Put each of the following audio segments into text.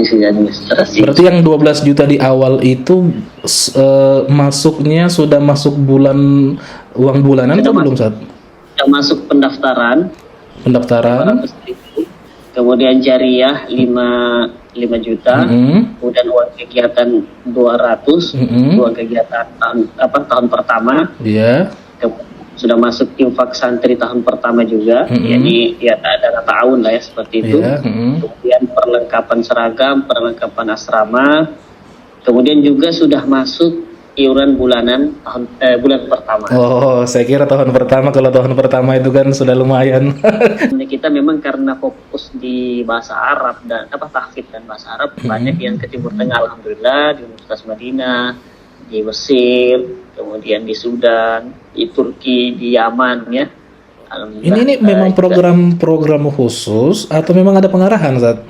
divisi administrasi. Berarti yang 12 juta di awal itu masuknya sudah masuk uang bulanan atau belum, Sat? Sudah masuk pendaftaran Pendaftaran. 500.000, kemudian jariah 5 juta, kemudian uang kegiatan 200, uang kegiatan tahun pertama. Iya. Sudah masuk infak santri tahun pertama juga, jadi ya ada tahun lah ya seperti itu. Kemudian perlengkapan seragam, perlengkapan asrama, kemudian juga sudah masuk iuran bulanan bulan pertama. Oh, saya kira tahun pertama. Kalau tahun pertama itu kan sudah lumayan. Kita memang karena fokus di bahasa Arab dan tahfidz dan bahasa Arab, banyak yang ke Timur Tengah, alhamdulillah, di Universitas Madinah, di Mesir, kemudian di Sudan, di Turki, di Yaman ya. Ini memang program khusus atau memang ada pengarahan, Zat?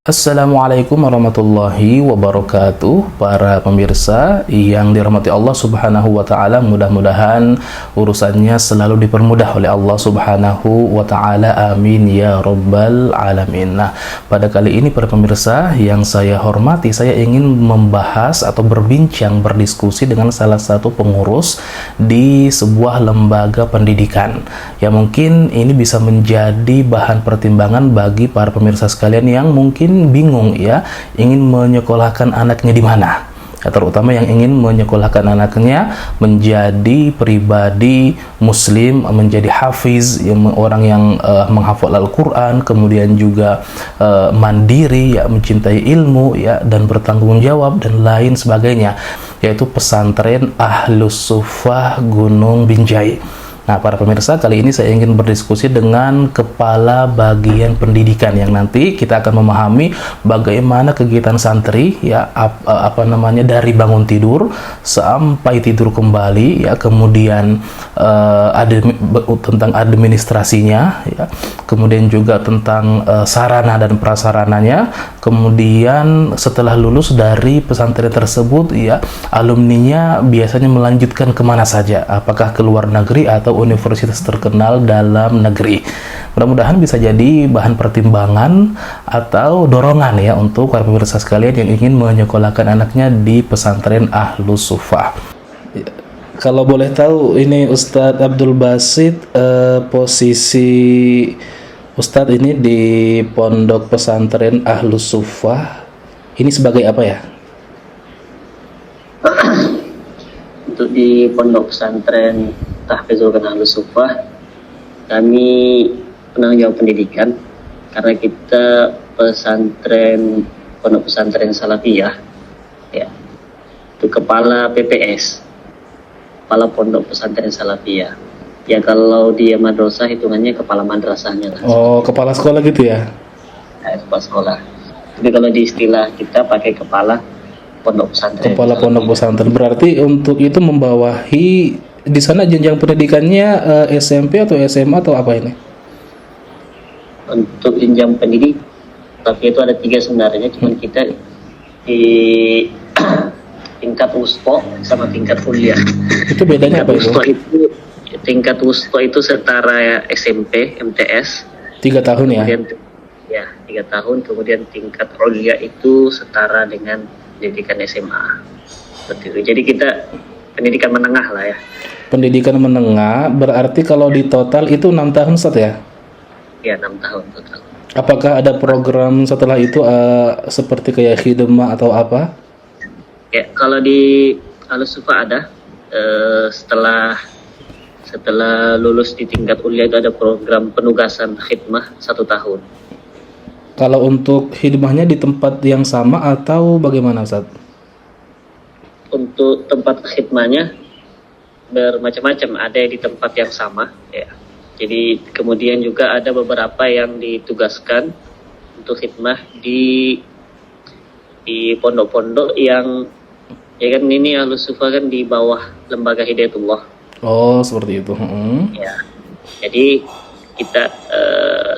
Assalamualaikum warahmatullahi wabarakatuh. Para pemirsa yang dirahmati Allah subhanahu wa ta'ala, mudah-mudahan urusannya selalu dipermudah oleh Allah subhanahu wa ta'ala, amin ya rabbal alamin. Nah, pada kali ini para pemirsa yang saya hormati, saya ingin membahas atau berdiskusi dengan salah satu pengurus di sebuah lembaga pendidikan yang mungkin ini bisa menjadi bahan pertimbangan bagi para pemirsa sekalian yang mungkin bingung ya, ingin menyekolahkan anaknya di mana, ya, terutama yang ingin menyekolahkan anaknya menjadi pribadi muslim, menjadi hafiz, orang yang menghafal Al-Quran, kemudian juga mandiri ya, mencintai ilmu ya, dan bertanggung jawab dan lain sebagainya, yaitu pesantren Ahlus Suffah Gunung Binjai. Nah, para pemirsa, kali ini saya ingin berdiskusi dengan Kepala Bagian Pendidikan yang nanti kita akan memahami bagaimana kegiatan santri ya, dari bangun tidur sampai tidur kembali ya, kemudian tentang administrasinya ya, kemudian juga tentang sarana dan prasarananya, kemudian setelah lulus dari pesantren tersebut ya, alumninya biasanya melanjutkan kemana saja, apakah ke luar negeri atau universitas terkenal dalam negeri. Mudah-mudahan bisa jadi bahan pertimbangan atau dorongan ya untuk para pemirsa sekalian yang ingin menyekolahkan anaknya di pesantren Ahlus Suffah. Kalau boleh tahu, ini Ustadz Abdul Basit, posisi Ustadz ini di pondok pesantren Ahlus Suffah ini sebagai apa ya? Untuk di pondok pesantren Tahfizul Quran Ahlus Suffah, kami penanggung jawab pendidikan karena kita pondok pesantren Salafiyah ya. Itu kepala PPS, kepala pondok pesantren Salafiyah ya. Kalau dia madrasah hitungannya kepala madrasahnya lah. Oh, kepala sekolah gitu ya? Kepala sekolah. Jadi kalau di istilah kita pakai kepala pondok pesantren. Kepala pondok pesantren berarti untuk itu membawahi di sana jenjang pendidikannya SMP atau SMA atau apa ini? Untuk jenjang pendidik, tapi itu ada 3 sebenarnya, cuman kita di tingkat wusto sama tingkat kuliah. Itu bedanya apa itu? Tingkat wusto itu setara SMP, MTS. 3 tahun ya? Kemudian, ya 3 tahun, kemudian tingkat ulia itu setara dengan pendidikan SMA. Seperti itu. Jadi kita pendidikan menengah lah ya. Pendidikan menengah berarti kalau di total itu 6 tahun Ustaz ya? Ya, 6 tahun total. Apakah ada program setelah itu seperti kayak khidmah atau apa? Ya, kalau di Ahlus Suffah ada setelah lulus di tingkat kuliah itu ada program penugasan khidmah 1 tahun. Kalau untuk khidmahnya di tempat yang sama atau bagaimana Ustaz? Untuk tempat khidmahnya bermacam-macam, ada yang di tempat yang sama ya. Jadi kemudian juga ada beberapa yang ditugaskan untuk khidmah di pondok-pondok yang ya kan, ini Ahlus Suffah kan di bawah lembaga Hidayatullah. Oh, seperti itu. Ya. Jadi kita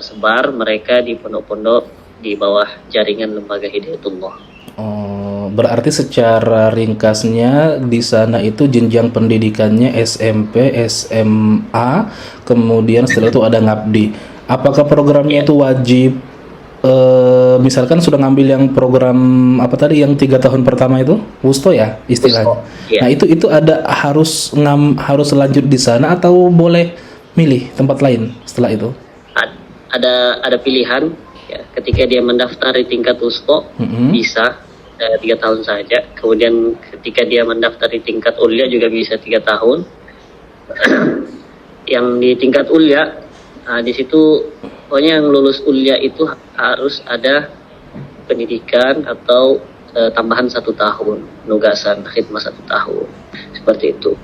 sebar mereka di pondok-pondok di bawah jaringan lembaga Hidayatullah. Oh, berarti secara ringkasnya di sana itu jenjang pendidikannya SMP, SMA, kemudian setelah itu ada ngabdi. Apakah programnya itu wajib? Misalkan sudah ngambil yang program apa tadi yang 3 tahun pertama itu, wusto ya istilahnya. Iya. Nah itu ada harus lanjut di sana atau boleh milih tempat lain setelah itu? Ada pilihan. Ya, ketika dia mendaftar di tingkat wusto bisa 3 tahun saja. Kemudian ketika dia mendaftar di tingkat ulia juga bisa 3 tahun. Yang di tingkat ulia, di situ pokoknya yang lulus ulia itu harus ada pendidikan atau tambahan 1 tahun, nugasan khidmah 1 tahun, seperti itu.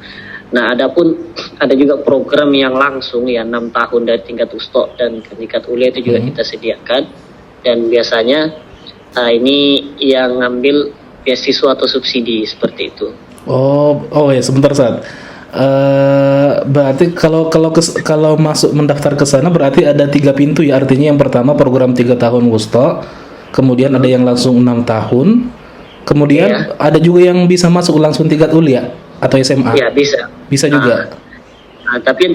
Nah, ada juga program yang langsung ya 6 tahun dari tingkat wusto dan ke tingkat ulia itu juga kita sediakan, dan biasanya ini yang ngambil beasiswa atau subsidi seperti itu. Oh ya, sebentar Sat. Berarti kalau masuk mendaftar ke sana berarti ada 3 pintu ya, artinya yang pertama program 3 tahun wusto, kemudian ada yang langsung 6 tahun, kemudian ada juga yang bisa masuk langsung tingkat ulia atau SMA. Iya, bisa juga. Tapi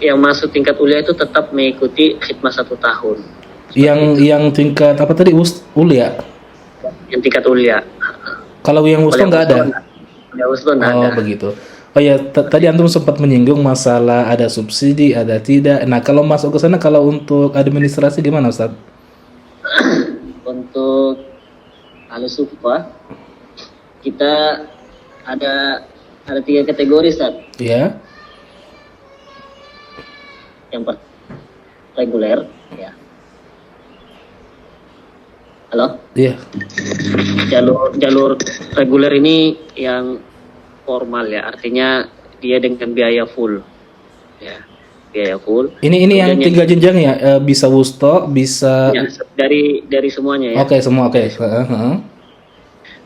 yang masuk tingkat ulia itu tetap mengikuti khidmah 1 tahun. Yang tingkat apa tadi, ulia? Yang tingkat ulia. Kalau yang wusto nggak ada? Yang wusto nggak ada. Oh begitu. Oh ya, tadi antum sempat menyinggung masalah ada subsidi, ada tidak. Nah, kalau masuk ke sana, kalau untuk administrasi gimana, Ustaz? Untuk Al-Sufa, kita ada 3 kategori, Ustaz. Iya. Yang reguler, ya. Halo? Iya. Jalur reguler ini yang formal ya, artinya dia dengan biaya full, ya, biaya full. Ini yang 3 jenjang ya, bisa wusto, bisa ya, dari semuanya ya. Oke, semua oke.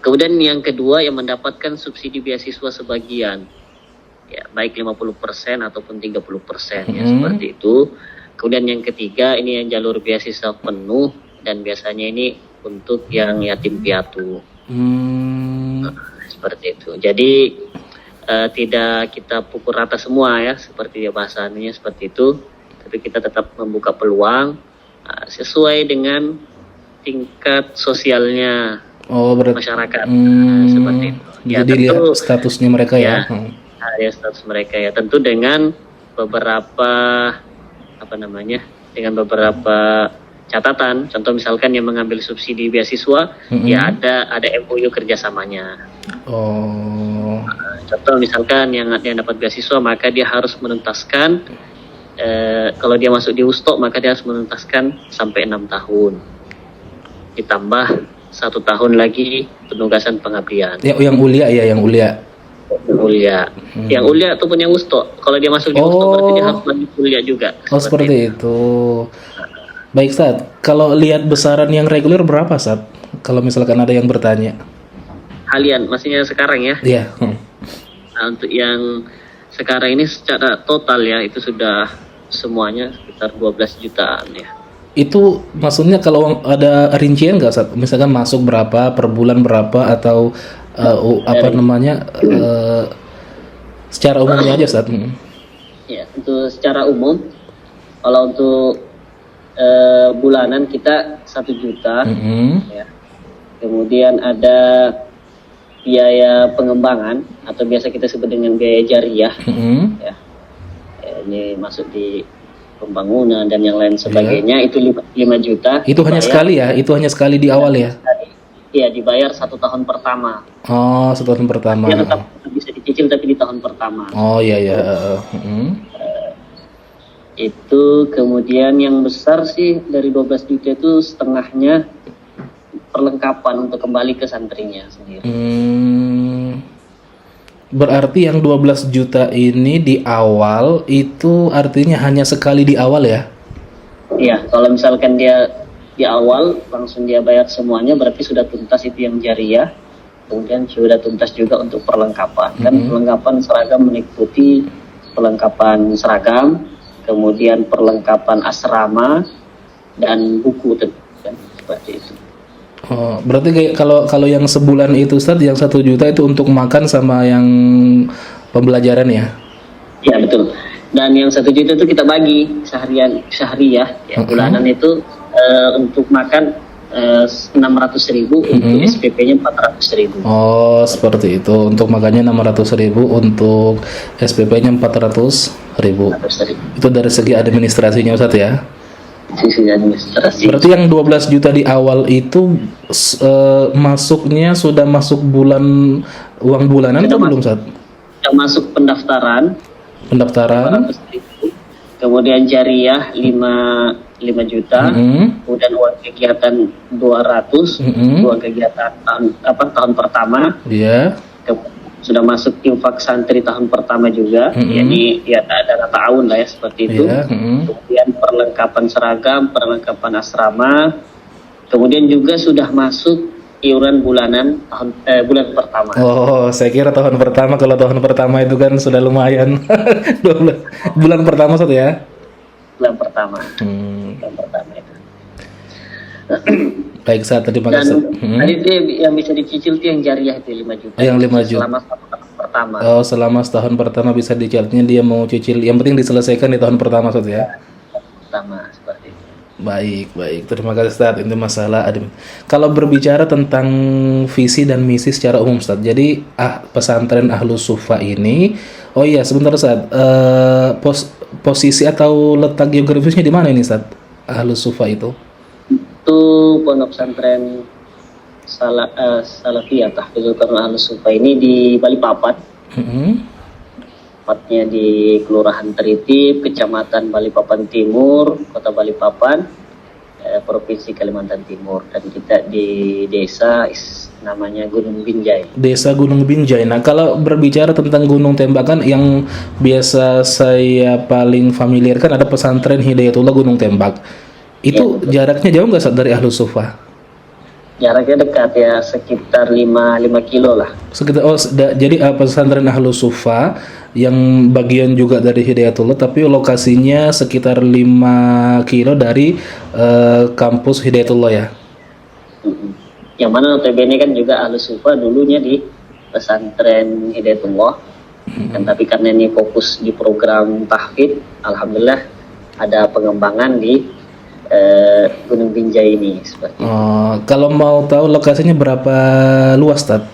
Kemudian yang kedua yang mendapatkan subsidi beasiswa sebagian, ya baik 50% ataupun 30% ya, seperti itu. Kemudian yang ketiga ini yang jalur beasiswa penuh, dan biasanya ini untuk yang yatim piatu. Seperti itu. Jadi tidak kita pukul rata semua ya, seperti bahasanya seperti itu. Tapi kita tetap membuka peluang sesuai dengan tingkat sosialnya masyarakat. Seperti itu. Ya, jadi lihat statusnya mereka ya. Ya, status mereka ya. Tentu dengan beberapa dengan beberapa catatan. Contoh misalkan yang mengambil subsidi beasiswa, ya ada MOU kerjasamanya. Contoh misalkan yang dapat beasiswa, maka dia harus menuntaskan, kalau dia masuk di wusto, maka dia harus menuntaskan sampai 6 tahun. Ditambah 1 tahun lagi penugasan pengabdian. Ya, yang ulia ya, yang ulia. Yang ulia ataupun yang wusto. Kalau dia masuk di wusto berarti dia harus lanjut ulia juga. Seperti itu. Baik, Ustaz. Kalau lihat besaran yang reguler berapa, Ustaz? Kalau misalkan ada yang bertanya. Halian, maksudnya sekarang ya? Iya. Nah, untuk yang sekarang ini secara total ya, itu sudah semuanya sekitar 12 jutaan ya. Itu maksudnya kalau ada rincian nggak, Ustaz? Misalkan masuk berapa, per bulan berapa, atau secara umumnya aja, Ustaz? Ya, untuk secara umum, kalau untuk bulanan kita 1 juta, ya. Kemudian ada biaya pengembangan atau biasa kita sebut dengan biaya jariah, ya. Ini masuk di pembangunan dan yang lain sebagainya, itu 5 juta. Itu hanya sekali ya? Itu hanya sekali di awal ya? Iya, dibayar 1 tahun pertama. 1 tahun pertama. Ya, tetap bisa dicicil tapi di tahun pertama. Iya. Itu kemudian yang besar sih dari 12 juta itu setengahnya perlengkapan untuk kembali ke santrinya sendiri. Berarti yang 12 juta ini di awal itu artinya hanya sekali di awal ya? Iya, kalau misalkan dia di awal langsung dia bayar semuanya, berarti sudah tuntas itu yang jariah. Kemudian sudah tuntas juga untuk perlengkapan. Kan perlengkapan seragam meliputi perlengkapan seragam, kemudian perlengkapan asrama dan buku. seperti itu. Oh, berarti kayak kalau yang sebulan itu Ustaz, yang 1 juta itu untuk makan sama yang pembelajaran ya? Ya betul. Dan yang 1 juta itu kita bagi syahriah, ya bulanan itu untuk makan 600.000, untuk SPP-nya 400.000. Oh, seperti itu. Untuk makannya 600.000, untuk SPP-nya 400.000. Itu dari segi administrasinya Ustaz ya? Sisi administrasi. Berarti yang 12 juta di awal itu masuknya sudah masuk uang bulanan atau belum Ustaz? Sudah masuk pendaftaran. 500.000. Kemudian jariah 5 juta, kemudian uang kegiatan 200, uang kegiatan tahun pertama. Iya. Sudah masuk infak santri tahun pertama juga, jadi ya ada tahun lah ya seperti itu. Kemudian perlengkapan seragam, perlengkapan asrama, kemudian juga sudah masuk iuran bulanan bulan pertama. Oh, saya kira tahun pertama. Kalau tahun pertama itu kan sudah lumayan. 12 bulan pertama Ustaz ya? Bulan pertama. Bulan pertama itu. Baik, saat terima kasih. Tadi itu yang bisa dicicil itu yang jariah itu 5 juta. Yang 5 juta. Selama tahun pertama. Oh, selama setahun pertama bisa dicicilnya, dia mau cicil. Yang penting diselesaikan di tahun pertama Ustaz ya? Pertama seperti itu. Baik. Terima kasih Ustaz. Itu masalah admin. Kalau berbicara tentang visi dan misi secara umum Ustaz. Jadi pesantren Ahlus Sufa ini, oh iya sebentar Ustaz. Posisi atau letak geografisnya di mana ini Ustaz? Ahlus Sufa itu? Itu pondok pesantren Salafiyah Tahfidzul Quran Ahlus Sufa ini di Balikpapan. Tepatnya di Kelurahan Teritip, Kecamatan Balikpapan Timur, Kota Balikpapan, Provinsi Kalimantan Timur. Dan kita di desa namanya Gunung Binjai. Desa Gunung Binjai. Nah, kalau berbicara tentang Gunung Tembakan, yang biasa saya paling familiar kan ada pesantren Hidayatullah Gunung Tembak. Itu ya, jaraknya jauh nggak dari Ahlus Sufa? Jaraknya dekat ya, sekitar 5 kilo lah. Jadi pesantren Ahlus Sufa yang bagian juga dari Hidayatullah, tapi lokasinya sekitar 5 kilo dari kampus Hidayatullah ya? Yang mana notabene kan juga Ahlus Sufa dulunya di pesantren Hidayatullah. Tapi karena ini fokus di program tahfidz, alhamdulillah ada pengembangan di Gunung Binjai ini seperti itu. Kalau mau tahu lokasinya berapa luas, Tad?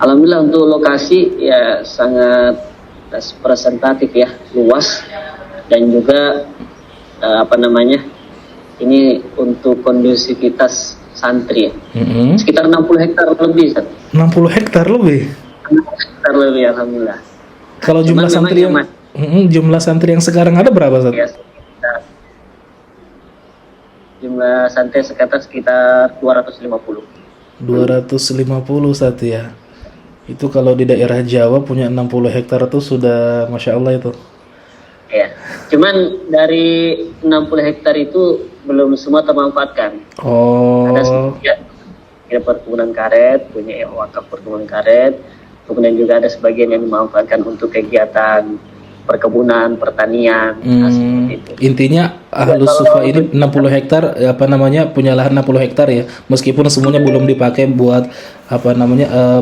Alhamdulillah untuk lokasi ya sangat representatif ya, luas, dan juga ini untuk kondusivitas santri ya. Sekitar 60 hektar lebih, Tad. 60 hektar lebih? 60 hektar lebih, alhamdulillah. Kalau jumlah santri yang sekarang ada berapa, Tad? Ya, jumlah santri sekitar 250. 250 saat ya. Itu kalau di daerah Jawa punya 60 hektar itu sudah Masya Allah itu. Ya, cuman dari 60 hektar itu belum semua termanfaatkan. Ada sebagian perkebunan karet, punya wakaf perkebunan karet. Kemudian juga ada sebagian yang dimanfaatkan untuk kegiatan perkebunan, pertanian, seperti itu. Intinya Ahlus Sufa ini 60 hektar punya lahan 60 hektar ya, meskipun semuanya belum dipakai buat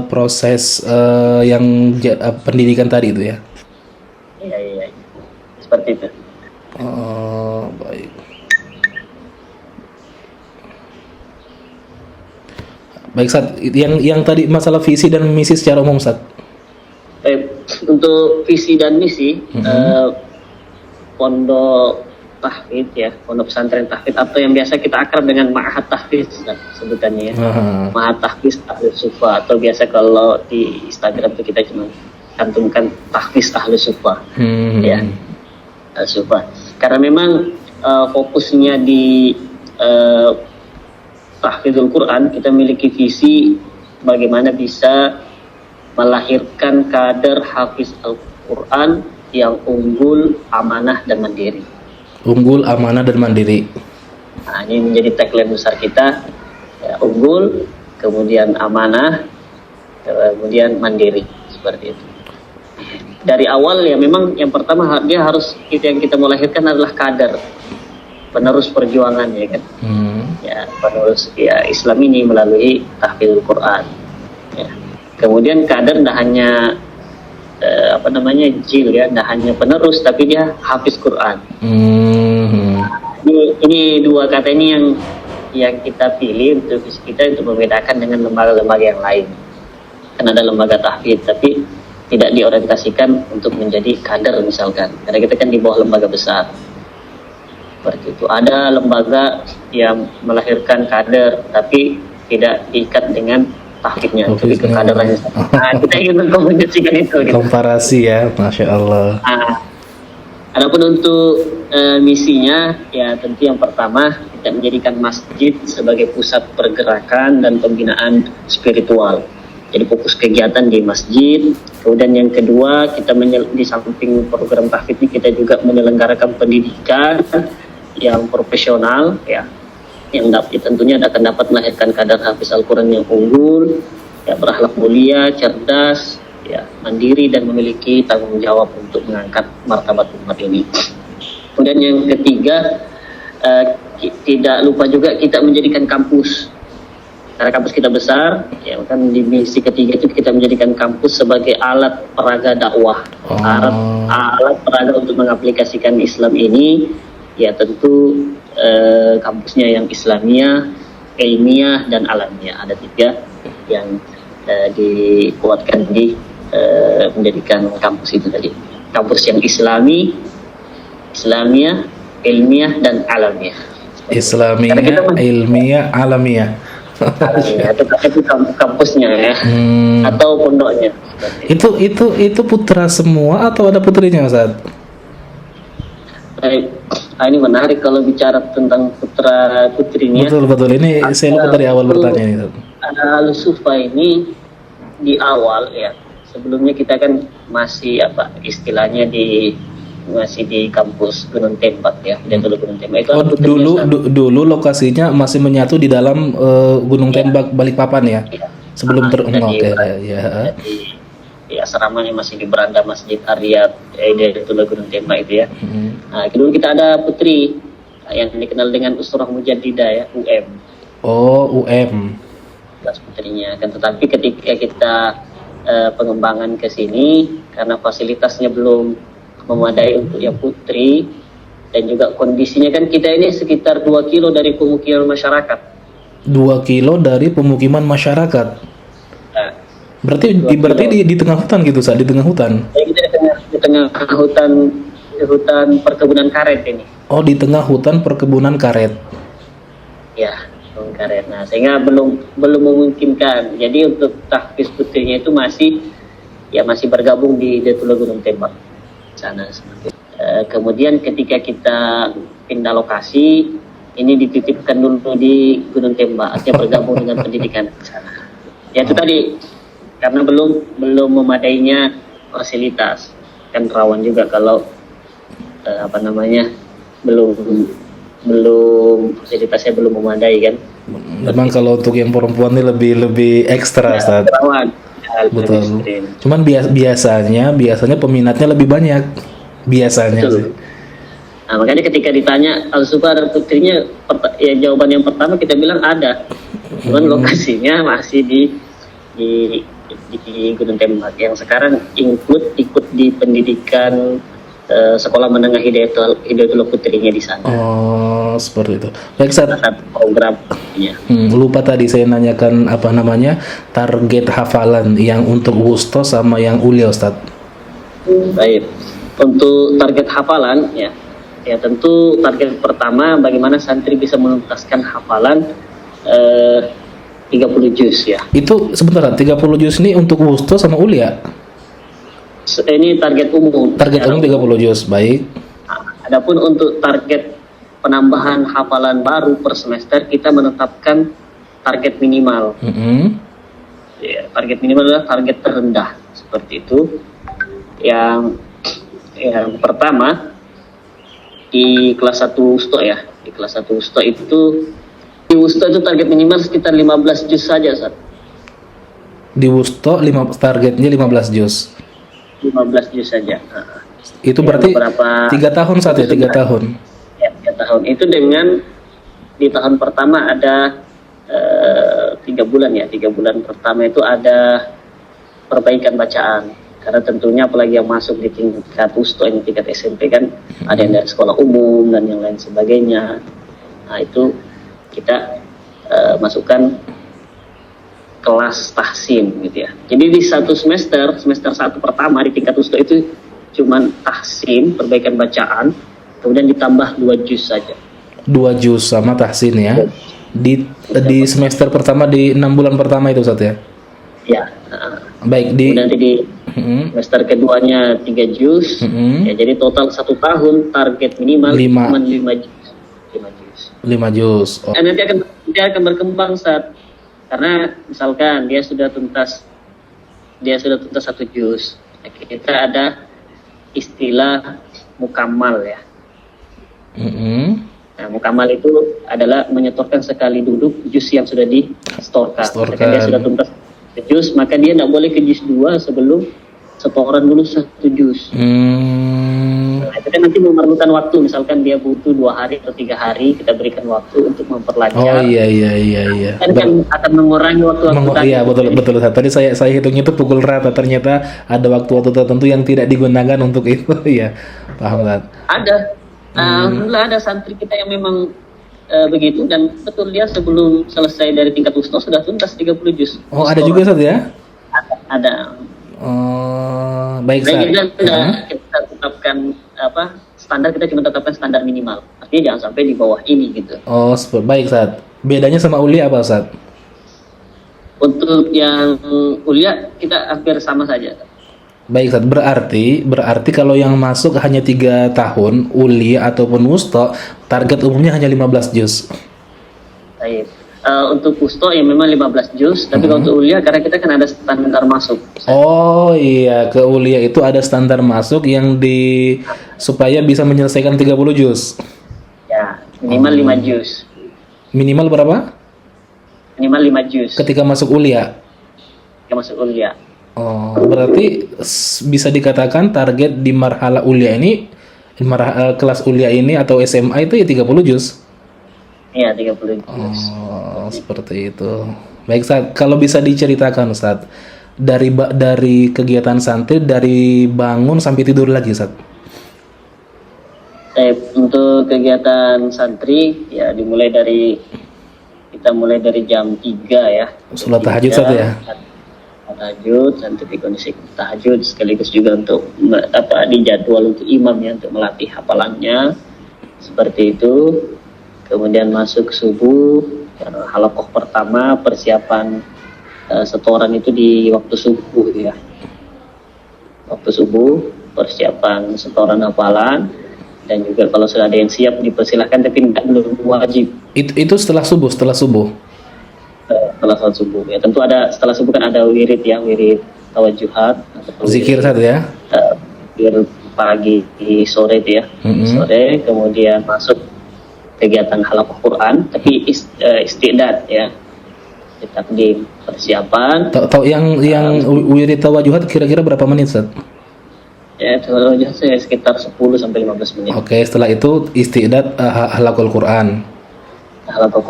proses yang pendidikan tadi itu ya. Iya. Seperti itu. Oh, baik. Baik, Sat. Yang tadi masalah visi dan misi secara umum, Sat. Untuk visi dan misi pondok tahfidz ya, pondok pesantren tahfidz atau yang biasa kita akrab dengan ma'had tahfidz sebutannya ya. Ma'had tahfidz Ahlus Sufa, atau biasa kalau di Instagram itu kita cuma cantumkan tahfidz Ahlus Sufa. Ya. Ahlus Sufa. Karena memang fokusnya di tahfidzul Quran, kita memiliki visi bagaimana bisa melahirkan kader hafiz Al-Quran yang unggul, amanah, dan mandiri. Unggul, amanah, dan mandiri. Nah, ini menjadi tagline besar kita, ya, unggul, kemudian amanah, kemudian mandiri, seperti itu. Dari awal ya memang yang pertama yang kita melahirkan adalah kader, penerus perjuangan ya kan. ya penerus ya Islam ini melalui tahfidzul Quran. Ya. Kemudian kader tidak hanya jil ya, tidak hanya penerus tapi dia hafiz Quran. Ini dua kata ini yang kita pilih untuk kita untuk membedakan dengan lembaga-lembaga yang lain. Kan ada lembaga tahfidz tapi tidak diorientasikan untuk menjadi kader misalkan, karena kita kan di bawah lembaga besar. Seperti itu. Ada lembaga yang melahirkan kader tapi tidak diikat dengan tahfidnya, tapi ke kaderannya. Nah, kita ingin mengkomunikasikan itu. Komparasi ya, Masya Allah. Adapun untuk misinya, ya tentu yang pertama kita menjadikan masjid sebagai pusat pergerakan dan pembinaan spiritual. Jadi fokus kegiatan di masjid. Kemudian yang kedua, kita di samping program tahfidz ini kita juga menyelenggarakan pendidikan yang profesional, ya, yang tentunya akan dapat melahirkan kader hafiz Al-Quran yang unggul, ya, berakhlak mulia, cerdas, ya, mandiri dan memiliki tanggung jawab untuk mengangkat martabat umat ini. Kemudian yang ketiga, tidak lupa juga kita menjadikan kampus. Karena kampus kita besar, ya kan di misi ketiga itu kita menjadikan kampus sebagai alat peraga dakwah, alat peraga untuk mengaplikasikan Islam ini, ya tentu kampusnya yang Islamiyah, ilmiah dan alamiah. Ada 3 yang dikuatkan di menjadikan kampus itu tadi. Kampus yang Islami, Islamiyah, ilmiah dan alamiah. Islamiyah, ilmiah, alamiah. Itu kampusnya ya, atau pondoknya. Itu putra semua atau ada putrinya, Ustaz? Ini menarik kalau bicara tentang putra putrinya. Betul. Ini saya lupa dari awal bertanya ini. Al-Sufa ini di awal ya. Sebelumnya kita kan masih istilahnya masih di kampus Gunung Tembak ya, dulu Gunung Tembak itu. Dulu lokasinya masih menyatu di dalam Gunung Tembak Balikpapan ya. Sebelum ya asramanya masih di beranda Masjid Aryat dulu Gunung Tembak itu ya. Nah, dulu kita ada putri yang dikenal dengan Usrah Mujaddidah ya, UM. Oh, UM. Kelas putrinya kan, tetapi ketika kita pengembangan ke sini karena fasilitasnya belum memadai untuk yang putri dan juga kondisinya kan kita ini sekitar 2 kilo dari pemukiman masyarakat. 2 kilo dari pemukiman masyarakat. Nah, berarti di tengah hutan gitu, Sa? Di tengah hutan. Ya, kita di tengah hutan perkebunan karet ini. Oh, di tengah hutan perkebunan karet. Ya, karet. Nah, sehingga belum memungkinkan. Jadi untuk tahfiz putrinya itu masih bergabung di Detula Gunung Tembak sana seperti. Kemudian ketika kita pindah lokasi, ini dititipkan dulu di Gunung Tembak, artinya bergabung dengan pendidikan di sana. Ya itu tadi, karena belum memadainya fasilitas, kan rawan juga kalau belum fasilitasnya belum memadai kan. Memang kalau untuk yang perempuan ini lebih ekstra, Ustaz. Rawan. Betul. Cuman biasanya peminatnya lebih banyak biasanya. Sih. Nah, makanya ketika ditanya Al-Sufa dan putrinya, ya jawaban yang pertama kita bilang ada. Cuman lokasinya masih di Gunung Tembak yang sekarang ikut di pendidikan sekolah menengah Hidayatullah putrinya di sana. Oh, seperti itu. Baik, Ustaz. Programnya. Lupa tadi saya nanyakan target hafalan yang untuk wusto sama yang ulia, Ustaz. Baik. Untuk target hafalan ya tentu target pertama bagaimana santri bisa menuntaskan hafalan 30 juz ya. Itu sebentar, 30 juz ini untuk wusto sama ulia? Ini target umum. Target umum 30 juz, baik. Adapun untuk target penambahan hafalan baru per semester, kita menetapkan target minimal. Ya, target minimal adalah target terendah seperti itu. Yang pertama di kelas 1 wusto ya. Di kelas 1 wusto itu target minimal sekitar 15 juz saja, Ustaz. Di wusto targetnya 15 juz. 15 juz saja. Itu berarti 3 tahun saat ya, 3 tahun. Ya, 3 tahun. Itu dengan di tahun pertama ada 3 bulan ya. 3 bulan pertama itu ada perbaikan bacaan. Karena tentunya apalagi yang masuk di tingkat usto, ini tingkat SMP kan, ada yang dari sekolah umum dan yang lain sebagainya. Nah itu kita masukkan kelas tahsin gitu ya. Jadi di satu semester 1 pertama di tingkat usto itu cuman tahsin, perbaikan bacaan, kemudian ditambah 2 juz saja. 2 juz sama tahsin ya. Di semester pertama di 6 bulan pertama itu Ustaz ya. Ya. Baik, kemudian di semester keduanya 3 juz. Ya, jadi total 1 tahun target minimal 5 juz. 5 juz. Oh. Nanti akan berkembang saat, karena misalkan dia sudah tuntas 1 juz. Kita ada istilah mukamal ya. Nah, mukamal itu adalah menyetorkan sekali duduk juz yang sudah distorkan. Ketika dia sudah tuntas juz, maka dia tidak boleh ke juz 2 sebelum setoran dulu 1 juz. Nah, itu kan nanti memerlukan waktu. Misalkan dia butuh 2 hari atau 3 hari, kita berikan waktu untuk memperlancar. Oh iya. Kan akan mengurangi waktu-waktu tadi. Iya betul. Tadi saya hitungnya itu pukul rata, ternyata ada waktu-waktu tertentu yang tidak digunakan untuk itu. Ya, paham kan? Ada. Alhamdulillah ada santri kita yang memang begitu, dan betul dia sebelum selesai dari tingkat usto sudah tuntas 30 juz. Oh, ada juga Ustaz ya? Ada. Oh, baik Ustaz. Kita tetapkan standar, kita cuma tetapkan standar minimal. Artinya jangan sampai di bawah ini gitu. Oh, baik Ustaz. Bedanya sama uli apa Ustaz? Untuk yang kuliah kita hampir sama saja. Baik Ustaz, berarti kalau yang masuk hanya 3 tahun, uli ataupun wusto, target umumnya hanya 15 juz. Baik. Untuk wusto ya memang 15 juz, tapi kalau untuk ulia karena kita kan ada standar masuk. Oh iya, ke ulia itu ada standar masuk yang supaya bisa menyelesaikan 30 juz. Ya, minimal 5 juz. Minimal berapa? Minimal 5 juz. Ketika masuk ulia. Oh, berarti bisa dikatakan target di marhala ulia ini, kelas ulia ini atau SMA itu ya 30 juz? Iya, 30 juz. Oh, seperti itu. Baik, Ustaz. Kalau bisa diceritakan, Ustaz, dari kegiatan santri, dari bangun sampai tidur lagi, Ustaz. Untuk kegiatan santri, ya kita mulai dari jam 3 ya. Sholat tahajud, Ustaz ya? Tahajud, santri kondisi tahajud, sekaligus juga untuk dijadwal untuk imam ya, untuk melatih hafalannya seperti itu. Kemudian masuk subuh, halaqah pertama, persiapan setoran itu di waktu subuh ya. Waktu subuh, persiapan setoran hafalan, dan juga kalau sudah ada yang siap dipersilahkan, tapi belum wajib. Itu setelah subuh. Setelah salat subuh ya, tentu ada setelah subuh kan ada wirid tawajuhat, zikir saja ya, zikir pagi, sore itu ya, sore, kemudian masuk kegiatan halaqah Quran, tapi istidad ya, ditakdim persiapan. Tahu yang wirid tawajuhat kira-kira berapa menit, Ustaz? Ya, tawajuhat saya sekitar 10 sampai 15 menit. Oke, setelah itu istidad halaqul Quran. Halaqah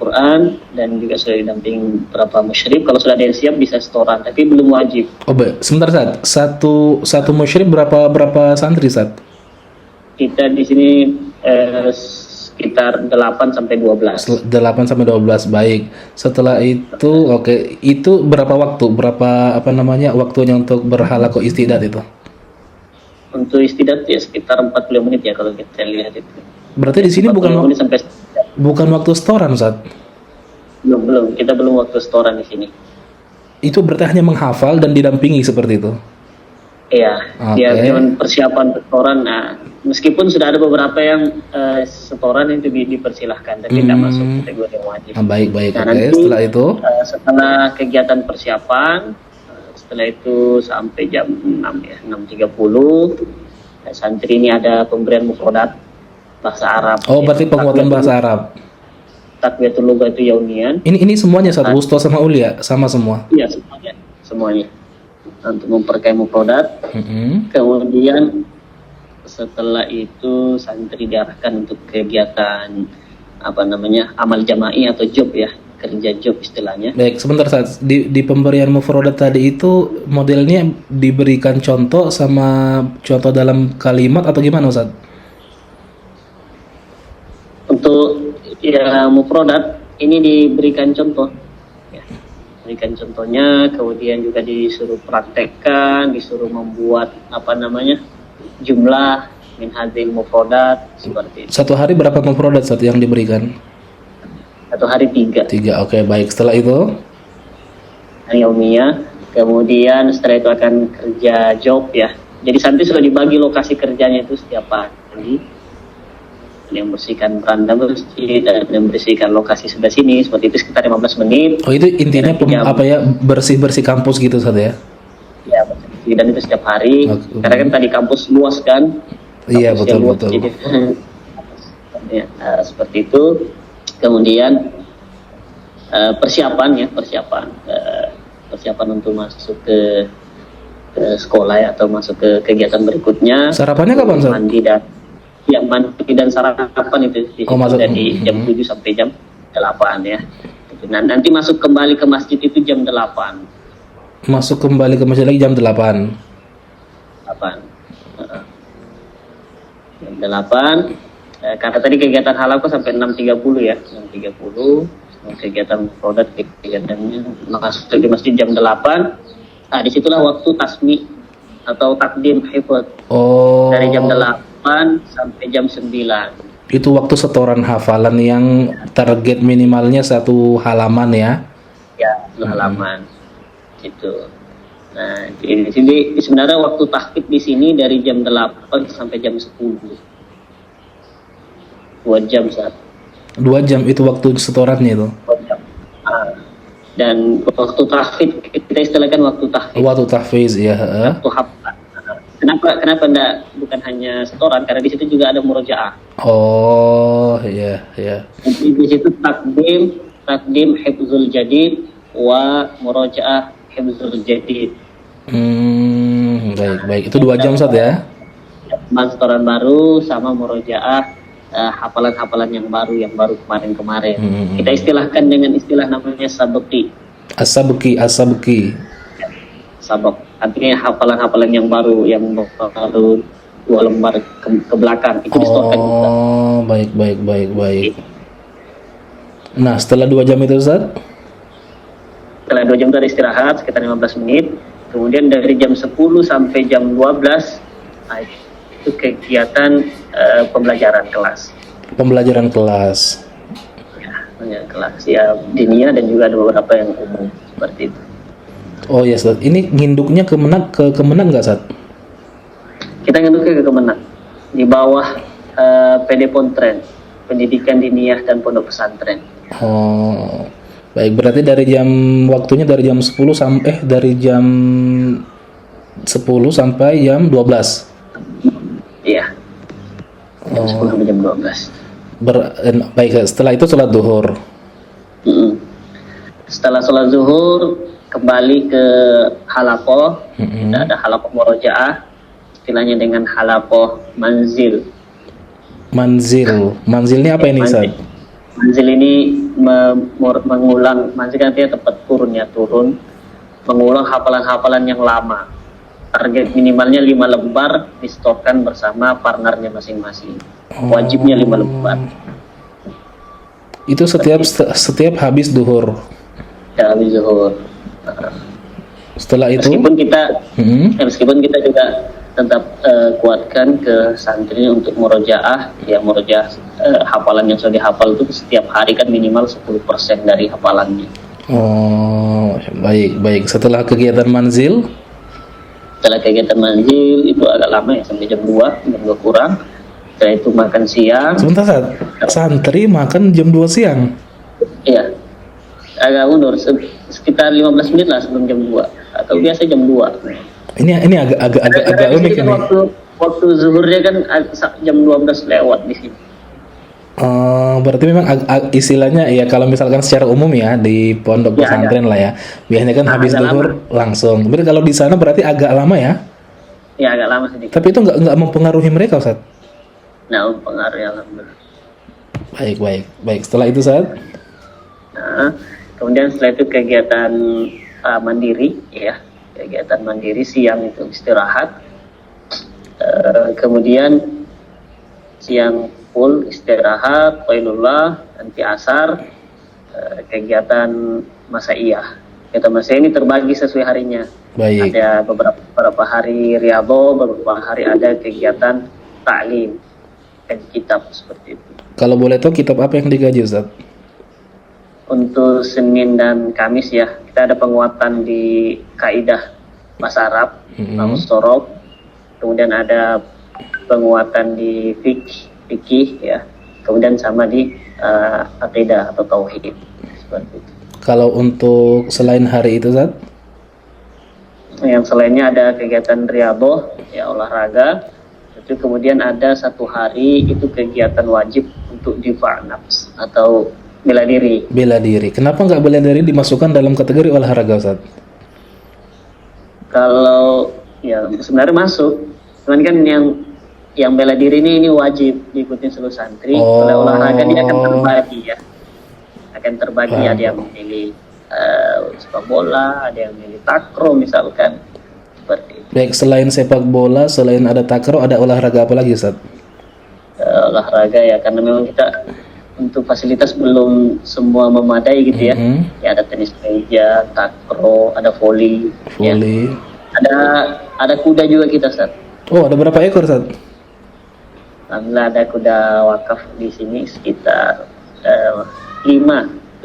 Quran, dan juga sudah didamping beberapa musyrif. Kalau sudah ada yang siap bisa setoran, tapi belum wajib. Oh, sebentar Ustaz. Satu musyrif berapa santri, Ustaz? Kita di sini sekitar 8 sampai 12. 8 sampai 12, baik. Setelah itu itu berapa waktu? Waktunya untuk berhalaqah istidad itu? Untuk istidad ya sekitar 40 menit ya kalau kita lihat itu. Berarti di sini bukan waktu setoran, Ustaz? Belum. Kita belum waktu setoran di sini. Itu berarti hanya menghafal dan didampingi seperti itu? Iya, dia cuma persiapan setoran. Nah, meskipun sudah ada beberapa yang setoran itu dipersilahkan, tapi tidak masuk kategori yang wajib. Baik. Nah, nanti, setelah itu? Setelah kegiatan persiapan, setelah itu sampai jam 6 ya, 6.30, santri ini ada pemberian mufrodat bahasa Arab. Oh, berarti penguatan bahasa Arab. Takwiyatul Lughatul Yaumiyah. Ini semuanya satu wusto sama ulia, sama semua? Iya, semuanya. Untuk memperkaya mufrodat. Kemudian setelah itu santri diarahkan untuk kegiatan amal jama'i atau job ya, kerja job istilahnya. Baik, sebentar Ustaz. Di pemberian mufradat tadi itu modelnya diberikan contoh sama contoh dalam kalimat atau gimana Ustaz? Untuk ya mufradat ini diberikan contoh. Ya. Berikan contohnya, kemudian juga disuruh praktekkan, disuruh membuat jumlah min hadzal mufradat seperti itu. Satu hari berapa mufradat Ustaz yang diberikan? Satu hari 3. 3, oke, baik. Setelah itu? Yaumiyah. Kemudian setelah itu akan kerja job ya. Jadi santri sudah dibagi lokasi kerjanya itu setiap hari. Ada yang bersihkan beranda masjid, ada yang bersihkan lokasi sebelah sini, seperti itu sekitar 15 menit. Oh, itu intinya bersih-bersih kampus gitu Ustaz ya? Ya, bersih, dan itu setiap hari. Okay. Karena kan tadi kampus luas kan? Iya, betul. Jadi, ya, seperti itu. Kemudian persiapan untuk masuk ke sekolah ya, atau masuk ke kegiatan berikutnya. Sarapannya kapan Ustaz? Mandi dan sarapan itu dari jam 7 sampai jam 8 ya. Nah, nanti masuk kembali ke masjid itu jam 8. Masuk kembali ke masjid lagi jam 8. Jam 8. Karena tadi kegiatan halaqah sampai 6.30 ya. 6.30 kegiatan produk kegiatannya masuk ke masjid jam 8. Nah, disitulah waktu tasmi atau takdim hifdz. Oh. Dari jam 8 sampai jam 9. Itu waktu setoran hafalan yang target minimalnya 1 halaman ya? Ya, 1 halaman. Gitu. Nah, di sini sebenarnya waktu tahfidz di sini dari jam 8 sampai jam 10. 2 jam saat. 2 jam itu waktu setorannya itu. 2 jam. Dan waktu tahfidz kita istilahkan waktu tahfidz. Waktu tahfidz ya. Waktu hafal. Kenapa bukan hanya setoran, karena di situ juga ada murojaah. Oh, iya. Di situ takdim hifzul jadid wa murojaah hifzul jadid. Baik. Itu 2 jam Ustaz ya? Setoran baru sama murojaah hafalan-hafalan yang baru kemarin. Kita istilahkan dengan istilah namanya sabqi. Sabq. Artinya hafalan-hafalan yang baru 2 lembar ke belakang itu distorkan juga. Oh, baik. Nah, setelah 2 jam itu Ustaz? Setelah 2 jam itu ada istirahat sekitar 15 menit. Kemudian dari jam 10 sampai jam 12 itu kegiatan pembelajaran kelas. Ya, kelas ya diniyah dan juga ada beberapa yang umum seperti itu. Oh ya Ustaz, ini nginduknya ke Kemenag nggak Ustaz? Kita nginduknya ke Kemenag di bawah PD Pontren, Pendidikan Diniyah dan Pondok Pesantren. Oh, baik, berarti waktunya dari jam 10 sampai jam 12. Iya. Jam 10 sampai jam 12. Baik, setelah itu sholat zuhur. Setelah sholat zuhur kembali ke halaqah. Ada halaqah murojaah, istilahnya dengan halaqah manzil. Manzilnya apa ini Ustaz? Manzil ini mengulang, manzil artinya tempat turun, mengulang hafalan-hafalan yang lama. Target minimalnya 5 lembar distorkan bersama partnernya masing-masing. Wajibnya 5 lembar. Itu setiap habis zuhur. Ya, habis zuhur. Setelah itu meskipun kita juga tetap kuatkan ke santri untuk murojaah hafalan yang sudah dihafal itu setiap hari kan minimal 10% dari hafalannya. Oh, baik. Setelah kegiatan manzil itu agak lama ya, sampai jam 2 kurang. Setelah itu makan siang. Sebentar Ustaz, santri makan jam 2 siang? Iya, agak mundur sekitar 15 menit lah sebelum jam 2 atau biasa jam 2. Ini agak unik ini. Waktu zuhurnya kan jam 12 lewat di sini. Berarti memang istilahnya ya, kalau misalkan secara umum ya di pondok pesantren lah ya, biasanya kan habis zuhur langsung. Tapi kalau di sana berarti agak lama ya? Ya, agak lama sedikit. Tapi itu nggak mempengaruhi mereka Ustaz? Nah, mempengaruhi alhamdulillah. Baik. Setelah itu Ustaz? Nah, kemudian setelah itu kegiatan mandiri, ya, kegiatan mandiri siang itu istirahat, kemudian siang full istirahat, qailullah, nanti asar, kegiatan masaiyah. Kegiatan masaiyah ini terbagi sesuai harinya. Baik. Ada beberapa hari riyadhah, beberapa hari ada kegiatan taklim, kitab seperti itu. Kalau boleh tahu kitab apa yang dikaji Ustaz? Untuk Senin dan Kamis ya, kita ada penguatan di kaidah bahasa Arab, Sorob. Kemudian ada penguatan di fikih ya. Kemudian sama di akidah atau tauhid seperti itu. Kalau untuk selain hari itu Ustaz? Yang selainnya ada kegiatan riyadhah ya, olahraga. Itu kemudian ada satu hari itu kegiatan wajib untuk difa' nafs atau bela diri. Bela diri. Kenapa nggak bela diri dimasukkan dalam kategori olahraga Ustaz? Kalau ya sebenarnya masuk, cuman kan yang bela diri ini wajib diikuti seluruh santri. Kalau olahraga dia akan terbagi ya, ada yang memilih sepak bola, ada yang memilih takraw misalkan, seperti itu. Baik, selain sepak bola, selain ada takraw, ada olahraga apa lagi Ustaz? Olahraga ya, karena memang kita untuk fasilitas belum semua memadai gitu ya. Ya ada tenis meja, takraw, ada volley. Ya. Ada kuda juga kita Ustaz. Oh, ada berapa ekor Ustaz? Alhamdulillah ada kuda wakaf di sini sekitar 5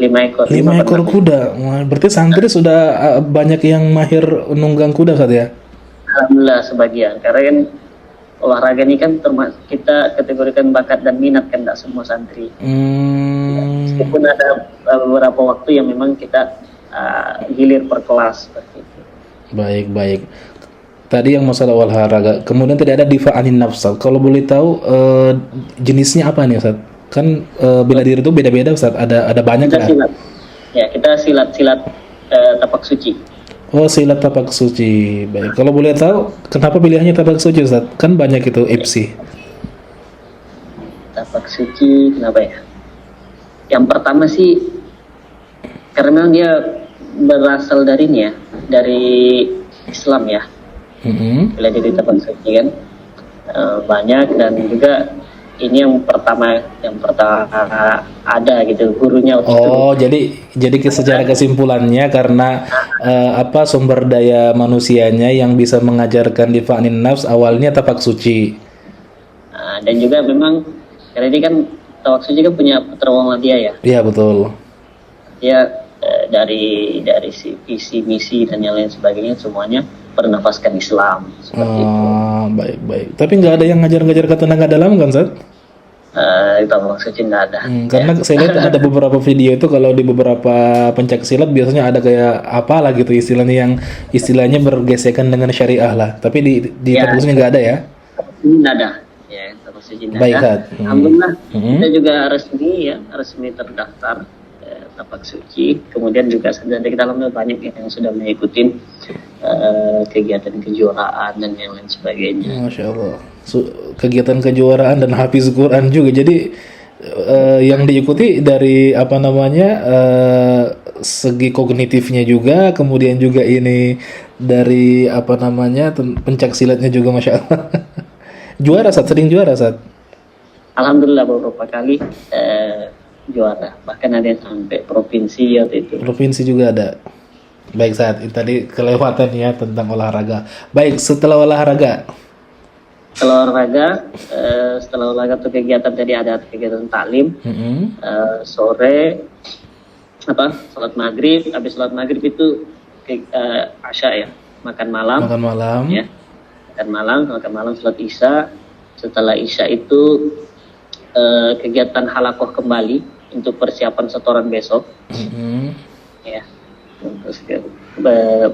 ekor. 5 ekor kuda. Wah, berarti santri sudah banyak yang mahir nunggang kuda Ustaz ya? Alhamdulillah sebagian. Karena kan olahraga ini kan kita kategorikan bakat dan minat kan, tidak semua santri. Meskipun ada beberapa waktu yang memang kita gilir per kelas seperti itu. Baik. Tadi yang masalah olahraga, kemudian tidak ada difa'anin nafs. Kalau boleh tahu jenisnya apa nih Ustaz? Kan bela diri itu beda-beda Ustaz, ada banyak kita kan? Silat. Ya, kita silat tapak suci. Oh, silat tapak suci. Baik. Kalau boleh tahu kenapa pilihannya tapak suci Ustaz? Kan banyak itu IPSI. Tapak suci kenapa ya? Yang pertama sih karena memang dia berasal dari ini ya, dari Islam ya. Bela diri tapak suci kan banyak, dan juga ini yang pertama ada gitu gurunya. Oh, jadi secara kesimpulannya karena sumber daya manusianya yang bisa mengajarkan difa'anin nafs awalnya tapak suci. Dan juga memang karena ini kan tapak suci kan punya putra Muhammadiyah ya. Iya betul. Ya dari visi misi dan yang lain sebagainya semuanya bernafaskan Islam seperti itu. Baik. Tapi nggak ada yang ngajar-ngajar kata tenaga dalam kan Ustaz? Tapak suci nggak ada. Karena saya lihat ada beberapa video itu kalau di beberapa pencak silat biasanya ada kayak apalah gitu istilahnya bergesekan dengan syariah lah. Tapi di tapak suci nggak ada ya? Nggak ada. Ya, tapak suci nggak ada. Alhamdulillah kita juga resmi terdaftar tapak suci. Kemudian juga kita alhamdulillah banyak yang sudah mengikuti kegiatan kejuaraan dan yang lain sebagainya. Masya Allah. Kegiatan kejuaraan dan hafiz Quran juga. Jadi yang diikuti dari segi kognitifnya juga, kemudian juga ini dari pencak silatnya juga, Masya Allah. Sering juara Ustaz? Alhamdulillah beberapa kali juara, bahkan ada yang sampai provinsi waktu itu. Provinsi juga ada. Baik Ustaz, tadi kelewatan ya tentang olahraga. Baik, setelah olahraga itu kegiatan tadi ada kegiatan taklim. Sore salat maghrib. Habis salat maghrib itu asya ya, makan malam ya, makan malam salat isya. Setelah isya itu kegiatan halakoh kembali untuk persiapan setoran besok. Ya,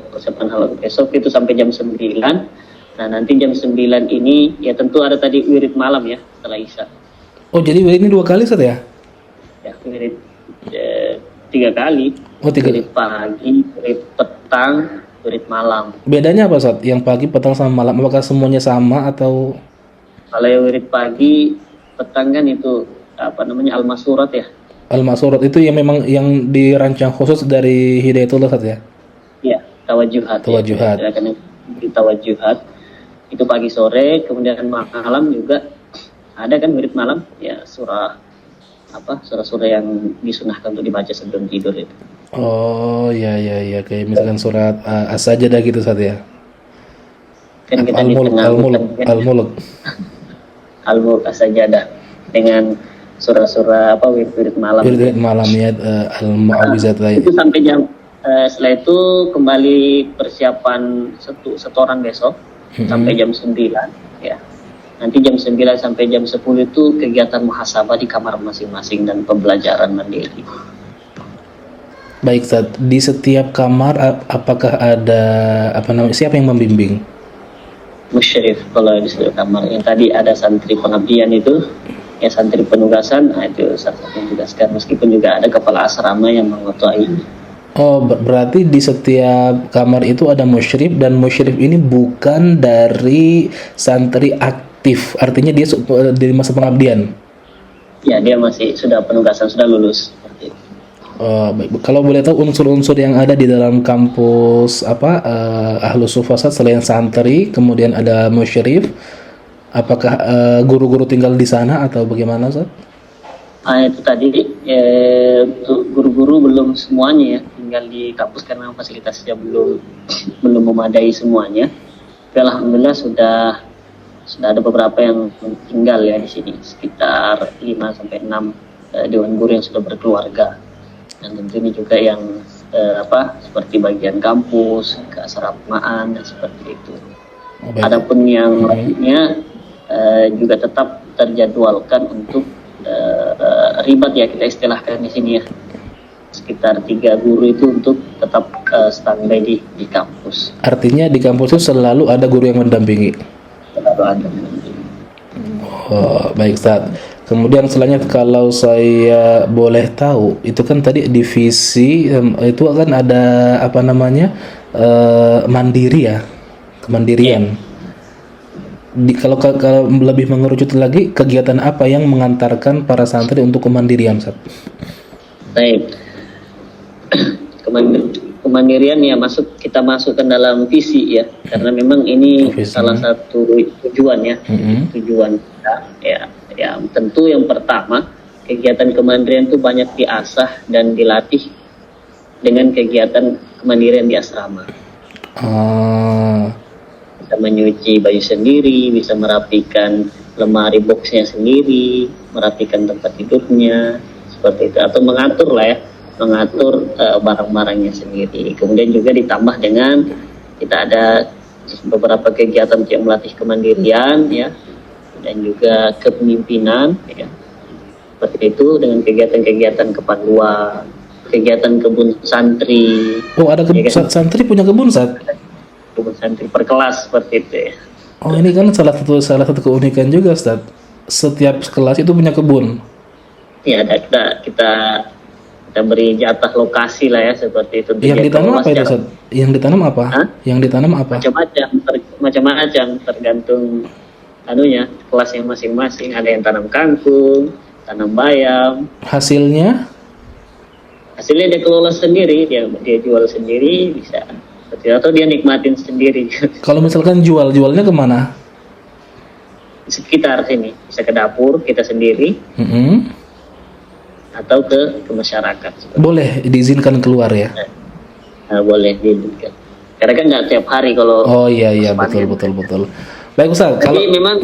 persiapan halakoh besok itu sampai jam 9. Nah nanti jam 9 ini ya tentu ada tadi wirid malam ya setelah isya. Oh, jadi wirid ini 2 kali Ustaz ya? Ya, wirid 3 kali. Oh, 3. Wirid pagi, wirid petang, wirid malam. Bedanya apa Ustaz? Yang pagi, petang sama malam, apakah semuanya sama atau? Kalau yang wirid pagi, petang kan itu Al-Masurat ya. Al-Masurat itu yang memang yang dirancang khusus dari Hidayatullah Ustaz ya? Iya, tawajuhat. Tawajuhat. Ya, di tawajuhat itu pagi sore, kemudian malam juga ada kan wirid malam ya, surah-surah yang disunahkan untuk dibaca sebelum tidur itu. Oh iya kayak misalkan surat As-Sajdah gitu Ustaz ya. Kan kita Al-Mulk As-Sajdah dengan surah-surah wirid malam. Wirid malam ya, Al-Mu'awwizat itu sampai jam setelah itu kembali persiapan setoran besok sampai jam 9 ya. Nanti jam 9 sampai jam 10 itu kegiatan muhasabah di kamar masing-masing dan pembelajaran mandiri. Baik Ustaz, di setiap kamar apakah ada siapa yang membimbing? Musyrif kalau di setiap kamar. Yang tadi ada santri pengabdian itu, ya santri penugasan, itu Ustaz yang menugaskan, meskipun juga ada kepala asrama yang mengetuai. Oh, berarti di setiap kamar itu ada musyrif, dan musyrif ini bukan dari santri aktif, artinya dia di masa pengabdian. Ya, dia masih sudah penugasan, sudah lulus. Baik. Kalau boleh tahu unsur-unsur yang ada di dalam kampus Ahlus Sufa selain santri, kemudian ada musyrif, apakah guru-guru tinggal di sana atau bagaimana Ustaz? Itu tadi untuk guru-guru belum semuanya ya tinggal di kampus karena fasilitasnya belum memadai semuanya. Tapi alhamdulillah sudah ada beberapa yang tinggal ya di sini, sekitar 5-6 dewan guru yang sudah berkeluarga. Dan tentu ini juga yang seperti bagian kampus, keasramaan dan seperti itu. Adapun yang lainnya juga tetap terjadwalkan untuk ribat ya, kita istilahkan di sini ya, sekitar 3 guru itu untuk tetap standby di kampus. Artinya di kampus itu selalu ada guru yang mendampingi. Selalu ada. Oh, baik Ustaz. Kemudian selanjutnya kalau saya boleh tahu, itu kan tadi divisi itu akan ada mandiri ya, kemandirian. Yeah. Kalau lebih mengerucut lagi, kegiatan apa yang mengantarkan para santri untuk kemandirian, Ustaz? Baik. Kemandirian ya kita masukkan dalam visi ya, karena memang ini salah satu tujuan ya. Tujuan kita ya tentu yang pertama, kegiatan kemandirian itu banyak diasah dan dilatih dengan kegiatan kemandirian di asrama. Bisa menyuci baju sendiri, bisa merapikan lemari boxnya sendiri, merapikan tempat tidurnya, seperti itu, atau mengatur barang-barangnya sendiri. Kemudian juga ditambah dengan kita ada beberapa kegiatan yang melatih kemandirian ya, dan juga kepemimpinan ya, seperti itu, dengan kegiatan-kegiatan kepanduan, kegiatan kebun santri. Oh, ada santri punya kebun, Ustaz? Kebun santri per kelas seperti itu ya. Oh, ini kan salah satu keunikan juga, Ustaz. Setiap kelas itu punya kebun. Ya, kita beri jatah lokasi lah ya, seperti itu. Yang ditanam apa itu, Ustaz? Yang ditanam apa? Yang ditanam apa? Macam-macam tergantung kelasnya masing-masing. Ada yang tanam kangkung, tanam bayam. Hasilnya dia kelola sendiri, dia jual sendiri bisa. Atau dia nikmatin sendiri. Kalau misalkan jualnya kemana? Sekitar sini, bisa ke dapur kita sendiri, atau ke masyarakat. Boleh diizinkan keluar ya? Boleh diizinkan. Karena kan nggak tiap hari kalau. Oh iya betul. Baik Ustaz. Tapi memang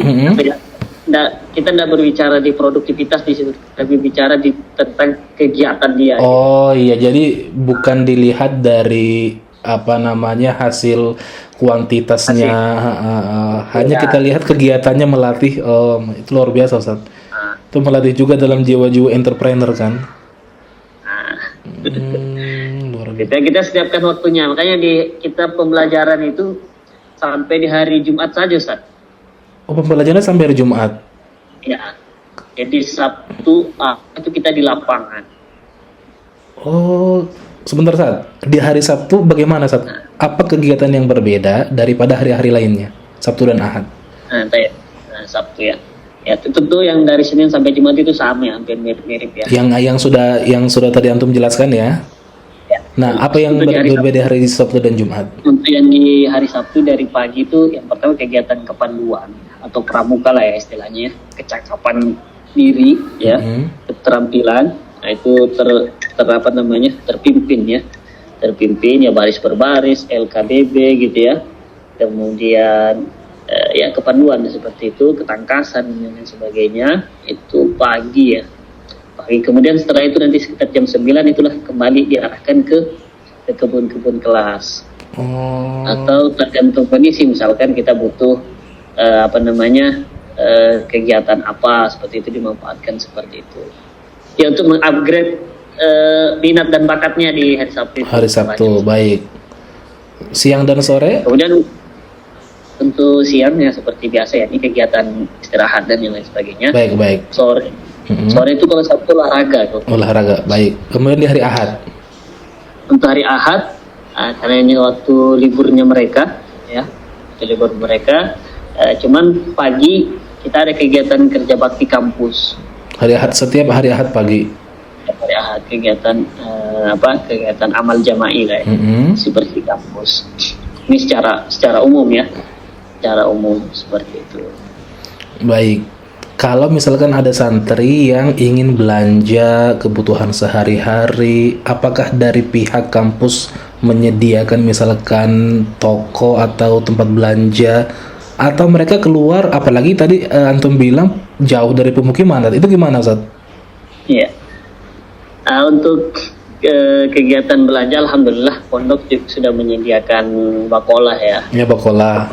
kita tidak berbicara di produktivitas di situ, tapi bicara tentang kegiatan dia. Oh iya, jadi bukan dilihat dari hasil kuantitasnya, hanya kita lihat kegiatannya melatih. Itu luar biasa, Ustaz. Itu melatih juga dalam jiwa-jiwa entrepreneur kan. Luar biasa. Kita setiapkan waktunya, makanya di kita pembelajaran itu sampai di hari Jumat saja, Ustaz. Oh, pembelajarannya sampai hari Jumat? Ya, jadi Sabtu itu kita di lapangan. Oh, sebentar Ustaz, di hari Sabtu bagaimana Ustaz? Apa kegiatan yang berbeda daripada hari-hari lainnya, Sabtu dan Ahad? Sabtu ya. Ya tentu yang dari Senin sampai Jumat itu sama ya, hampir mirip-mirip ya. Yang sudah tadi antum jelaskan ya. Ya. Nah, apa yang berbeda hari Sabtu dan Jumat? Untuk yang di hari Sabtu dari pagi itu yang pertama kegiatan kepanduan atau pramuka lah ya istilahnya, kecakapan diri ya, keterampilan. Nah itu terpimpin ya baris per baris, LKBB gitu ya. Kemudian ya kepanduan seperti itu, ketangkasan dan sebagainya itu pagi ya. Kemudian setelah itu nanti sekitar jam 9 itulah kembali diarahkan ke kebun-kebun kelas. Atau tergantung kondisi, misalkan kita butuh kegiatan apa seperti itu dimanfaatkan seperti itu. Ya untuk mengupgrade minat dan bakatnya di hari Sabtu. Hari Sabtu, baik. Siang dan sore? Kemudian untuk siang ya seperti biasa ya, ini kegiatan istirahat dan yang lain sebagainya. Baik. Sore itu kalau Sabtu olahraga. Baik. Kemudian di hari Ahad. Untuk hari Ahad, karena ini waktu liburnya mereka, ya, cuman pagi kita ada kegiatan kerja bakti kampus. Setiap hari Ahad pagi. Hari Ahad kegiatan kegiatan amal jama'i lah, seperti kampus. Ini secara umum ya, secara umum seperti itu. Baik. Kalau misalkan ada santri yang ingin belanja kebutuhan sehari-hari, apakah dari pihak kampus menyediakan misalkan toko atau tempat belanja, atau mereka keluar, apalagi tadi antum bilang jauh dari pemukiman, itu gimana Ustaz? Iya. Untuk kegiatan belanja, alhamdulillah pondok sudah menyediakan bakolah ya. Ya, bakolah.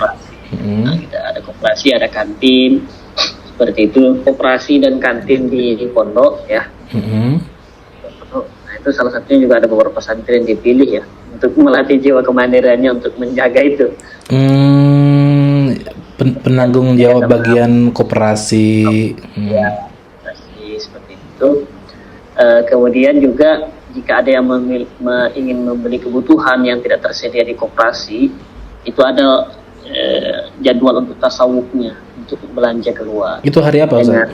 Kita ada koperasi, ada kantin. Seperti itu, koperasi dan kantin di pondok ya. Nah itu salah satunya juga ada beberapa pesantren dipilih ya untuk melatih jiwa kemandiriannya untuk menjaga itu. Penanggung jawab bagian koperasi. Ya, seperti itu. Kemudian juga jika ada yang ingin membeli kebutuhan yang tidak tersedia di koperasi, itu ada jadwal untuk tasawufnya, untuk belanja keluar. Itu hari apa Ustaz? Dengan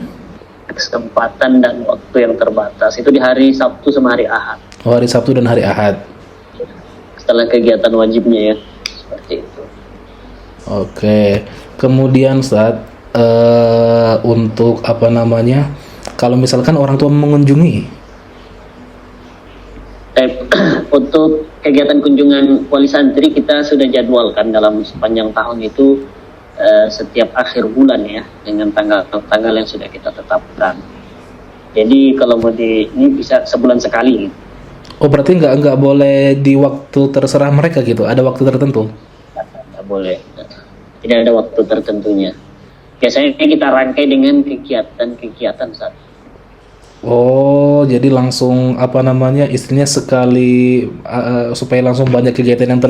kesempatan dan waktu yang terbatas. Itu di hari Sabtu sama hari Ahad. Hari Sabtu dan hari Ahad. Setelah kegiatan wajibnya ya, seperti itu. Oke. Kemudian Ustaz, untuk kalau misalkan orang tua mengunjungi, untuk kegiatan kunjungan wali santri kita sudah jadwalkan dalam sepanjang tahun itu setiap akhir bulan ya, dengan tanggal yang sudah kita tetapkan. Jadi kalau mau ini bisa sebulan sekali. Oh berarti nggak boleh di waktu terserah mereka gitu? Ada waktu tertentu? Nggak boleh. Tidak ada waktu tertentunya. Biasanya kita rangkai dengan kegiatan saat. Oh, jadi langsung istrinya sekali supaya langsung banyak kegiatan yang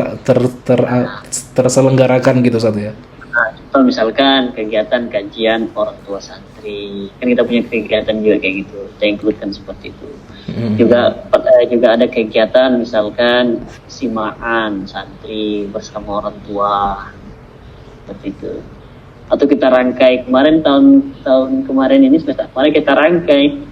terselenggarakan gitu Ustaz ya. Nah, contoh misalkan kegiatan kajian orang tua santri, kan kita punya kegiatan juga kayak gitu, kita includekan seperti itu. Juga ada kegiatan misalkan simaan santri bersama orang tua, seperti itu. Atau kita rangkai tahun kemarin ini semester kemarin kita rangkai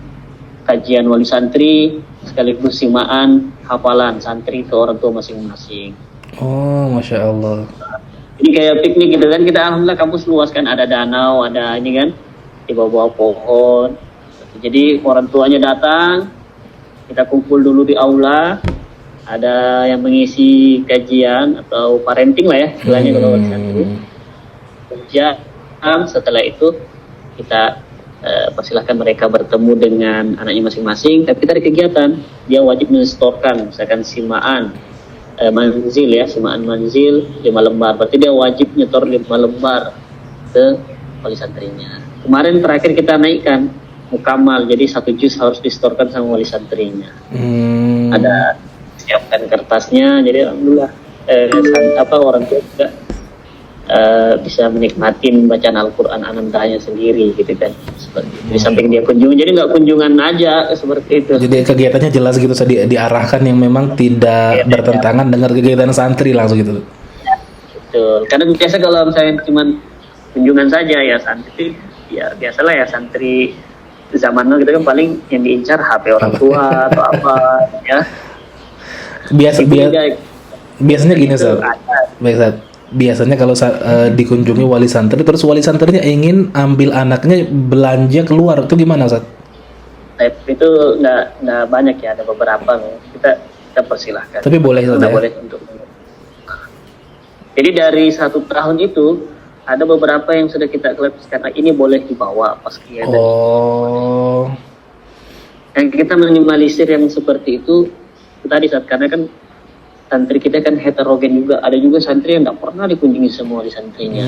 kajian wali santri sekaligus simaan hafalan santri ke orang tua masing-masing. Oh, Masya Allah. Ini kayak piknik gitu kan, kita alhamdulillah kampus luas kan, ada danau, ada ini kan, di bawah pohon. Jadi orang tuanya datang, kita kumpul dulu di aula, ada yang mengisi kajian atau parenting lah ya, istilahnya kalau wali santri. Setelah itu kita persilahkan mereka bertemu dengan anaknya masing-masing, tapi kita ada kegiatan, dia wajib menyetorkan misalkan simaan manzil 5 lembar, berarti dia wajib nyetor 5 lembar ke wali santrinya. Kemarin terakhir kita naikkan mukamal, jadi 1 juz harus disetorkan sama wali santrinya. Ada siapkan kertasnya, jadi alhamdulillah orang tua juga bisa menikmati bacaan Al-Quran anandanya sendiri gitu kan, seperti itu. Di samping dia kunjungan, jadi nggak kunjungan aja seperti itu. Jadi kegiatannya jelas gitu, diarahkan yang memang tidak bertentangan dengan kegiatan santri langsung gitu. Ya, betul. Karena biasa kalau misalnya cuma kunjungan saja ya santri ya biasalah ya santri zaman now gitu kan paling yang diincar HP orang tua atau apa ya. Biasanya gini Ustaz. Baik Ustaz. Biasanya kalau dikunjungi wali santri, terus wali santrinya ingin ambil anaknya belanja keluar, itu gimana Ustaz? Itu nggak banyak ya, ada beberapa kita persilahkan. Tapi boleh Ustaz ya? Boleh untuk. Jadi dari 1 tahun itu ada beberapa yang sudah kita klasifikasikan ini boleh dibawa pas kegiatan. Oh. Yang kita minimalisir yang seperti itu tadi saat karena kan santri kita kan heterogen juga, ada juga santri yang nggak pernah dikunjungi semua di santrinya.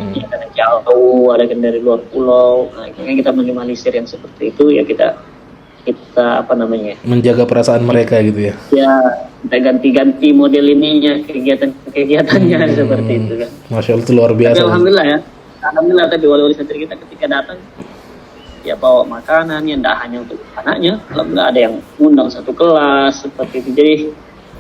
Artinya karena jauh, ada yang dari luar pulau. Nah, kita minimalisir yang seperti itu ya kita menjaga perasaan mereka gitu ya. Ya, kita ganti-ganti model ininya, kegiatannya seperti itu kan. Masya Allah, itu luar biasa. Tapi alhamdulillah tadi wali santri kita ketika datang ya bawa makanan yang tidak hanya untuk anaknya, alhamdulillah ada yang undang satu kelas seperti itu. Jadi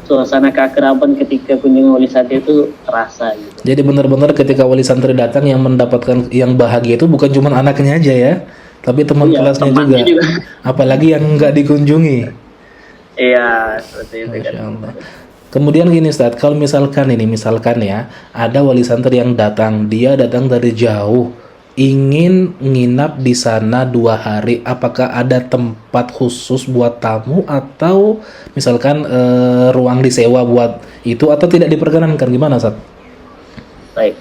suasana keakraban ketika kunjungan wali santri itu terasa gitu. Jadi benar-benar ketika wali santri datang yang mendapatkan yang bahagia itu bukan cuma anaknya aja ya, tapi teman kelasnya juga. Apalagi yang nggak dikunjungi. Iya, seperti itu Masya Allah. Kemudian gini Ustaz, kalau misalkan ya, ada wali santri yang datang, dia datang dari jauh, ingin nginap di sana 2 hari, apakah ada tempat khusus buat tamu atau misalkan ruang disewa buat itu atau tidak diperkenankan, gimana Ustaz? Baik,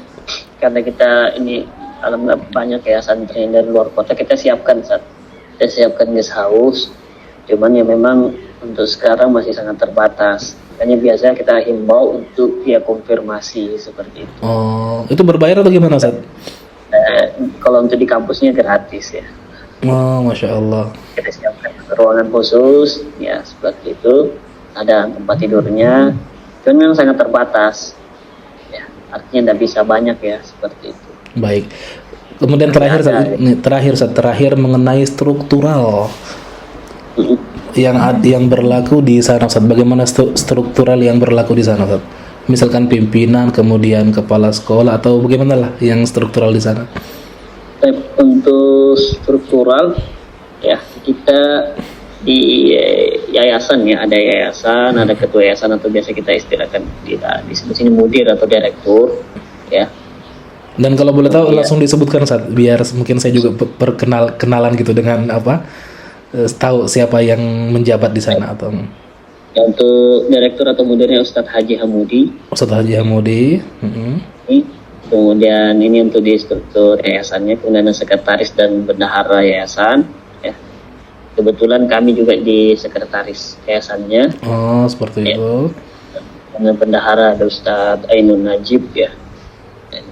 karena kita ini alhamdulillah banyak ya santri dari luar kota, kita siapkan guest house, cuman ya memang untuk sekarang masih sangat terbatas. Makanya biasanya kita himbau untuk konfirmasi seperti itu. Oh, itu berbayar atau gimana Ustaz? Kalau untuk di kampusnya gratis ya. Oh, Masya Allah. Kita siapkan ruangan khusus ya seperti itu, ada tempat tidurnya, cuman memang sangat terbatas ya, artinya tidak bisa banyak ya seperti itu. Baik. Kemudian terakhir mengenai struktural yang berlaku di sana Ustaz. Bagaimana struktural yang berlaku di sana Ustaz? Misalkan pimpinan, kemudian kepala sekolah atau bagaimana lah yang struktural di sana? Untuk struktural ya kita di yayasan ya, ada yayasan, ada ketua yayasan atau biasa kita istilahkan di sini mudir atau direktur ya. Dan kalau boleh tahu langsung disebutkan Ustaz, biar mungkin saya juga kenalan gitu dengan tahu siapa yang menjabat di sana atau. Ya, untuk direktur atau mudirnya Ustadz Haji Hamudi. Ustadz Haji Hamudi. Kemudian ini untuk di struktur yayasannya, kemudian sekretaris dan bendahara yayasan. Ya. Kebetulan kami juga di sekretaris yayasannya. Oh, seperti itu. Dengan bendahara ada Ustadz Ainun Najib ya.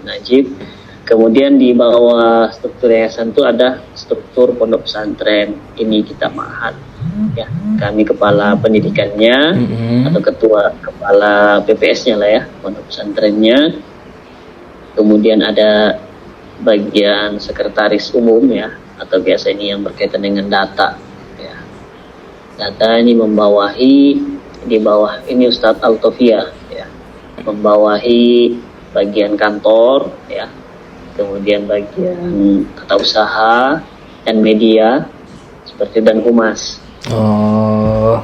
Najib. Kemudian di bawah struktur yayasan itu ada struktur pondok pesantren. Ini kita Ma'had. Ya, kami kepala pendidikannya atau kepala PPS-nya lah ya, pondok pesantrennya. Kemudian ada bagian sekretaris umum ya, atau biasa ini yang berkaitan dengan data ya. Data ini di bawah ini Ustadz Altofia ya, membawahi bagian kantor ya, kemudian bagian tata usaha dan media seperti dan humas. Oh.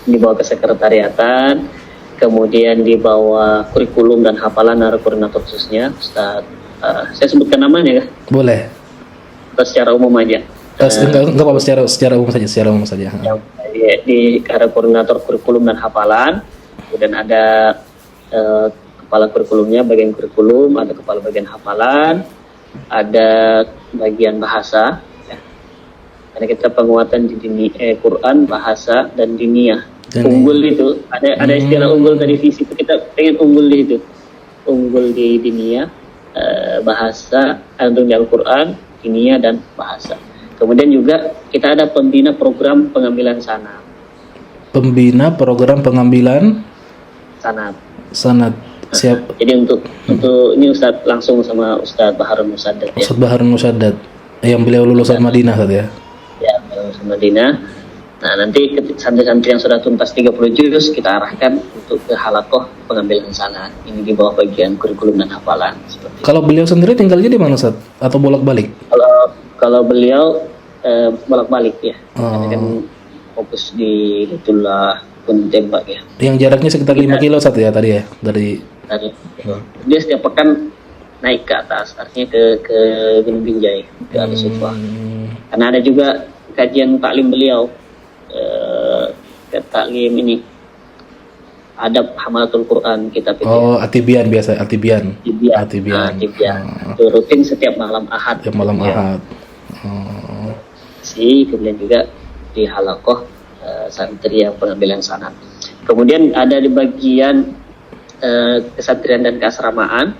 Di bawah kesekretariatan, kemudian di bawah kurikulum dan hafalan ada koordinator khususnya Ustaz. Saya sebutkan namanya ya? Boleh. Atau secara umum aja? Enggak apa-apa, secara umum saja. Di ada koordinator kurikulum dan hafalan, kemudian ada kepala kurikulumnya, bagian kurikulum, ada kepala bagian hafalan, ada bagian bahasa. Karena kita penguatan di Quran, bahasa dan diniyah. Unggul itu ada istilah unggul dari visi itu, kita pengen unggul di itu, unggul di diniyah, bahasa, untuk di Al-Quran, diniyah dan bahasa. Kemudian juga kita ada pembina program pengambilan sanad. Pembina program pengambilan sanad. Siap. Jadi untuk ini Ustadz langsung sama Ustadz Baharun Musaddad ya. Ustadz Baharun Musaddad yang beliau lulusan Madinah ya. Ya, lulusan Madinah. Nah, nanti santri-santri yang sudah tuntas 30 juz kita arahkan untuk ke halakoh pengambilan sanad. Ini di bawah bagian kurikulum dan hafalan. Kalau beliau sendiri tinggalnya di mana, Ustaz? Atau bolak-balik? Kalau beliau bolak-balik ya. Karena kan fokus di Hitullah Gunung Tembak ya. Yang jaraknya sekitar 5 kilo, Ustaz ya tadi ya? Dari dia setiap pekan naik ke atas, artinya ke Gunung Binjai, ke atas Sufa. Karena ada juga kajian taklim beliau. Taklim ini adab hamalatul Quran kitab itu. Atibian biasa, Atibian. Itu rutin setiap malam Ahad. Ahad. Kemudian juga di halakoh santri yang pengambilan sanad. Kemudian ada di bagian kesantrian dan keasramaan,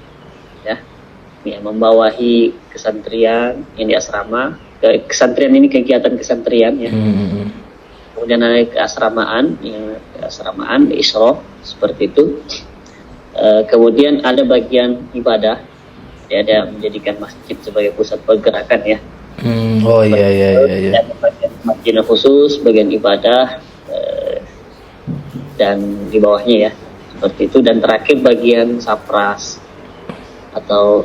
ya, membawahi kesantrian yang di asrama. Kesantrian ini kegiatan kesantrian ya. Kemudian ada keasramaan, di Isra seperti itu. Kemudian ada bagian ibadah, ya, ada menjadikan masjid sebagai pusat pergerakan ya. Iya. Dan bagian masjid khusus, bagian ibadah, dan di bawahnya ya seperti itu. Dan terakhir bagian sapras atau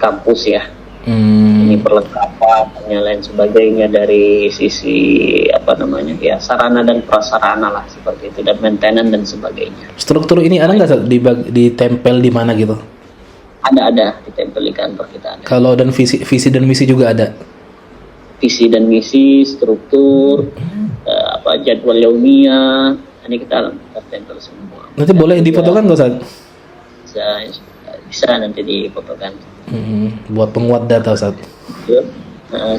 kampus ya. Ini perlengkapan dan lain sebagainya dari sisi sarana dan prasarana lah seperti itu, dan maintenance dan sebagainya. Struktur ini ada nggak ditempel di mana gitu? Ada ditempel di kantor kita ada. Kalau dan visi dan misi juga ada. Visi dan misi, struktur, jadwal yaumiyah, ini kita tempel semua. Nanti boleh difotokan nggak, Ustaz? Bisa nanti difotokan. Buat penguat data, Ustaz.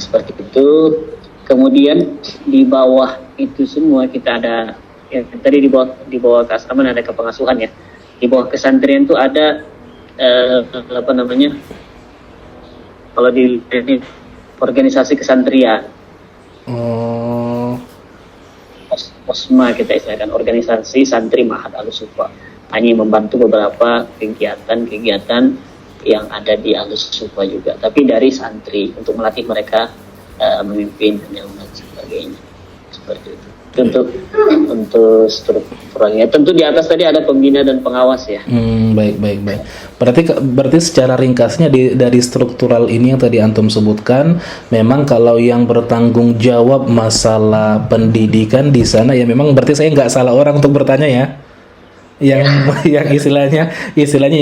Seperti itu. Kemudian di bawah itu semua kita ada tadi di bawah keasraman ada kepengasuhan ya. Di bawah kesantrian itu ada kalau di organisasi kesantrian. Posma kita istilahkan, organisasi santri Ma'had Ahlus-Sufa. Hanya membantu beberapa kegiatan yang ada di Ahlus-Sufa juga, tapi dari santri untuk melatih mereka memimpin dan sebagainya seperti itu. Untuk strukturnya tentu di atas tadi ada pembina dan pengawas ya. Baik. Berarti secara ringkasnya dari struktural ini yang tadi antum sebutkan, memang kalau yang bertanggung jawab masalah pendidikan di sana ya memang berarti saya nggak salah orang untuk bertanya ya. Yang istilahnya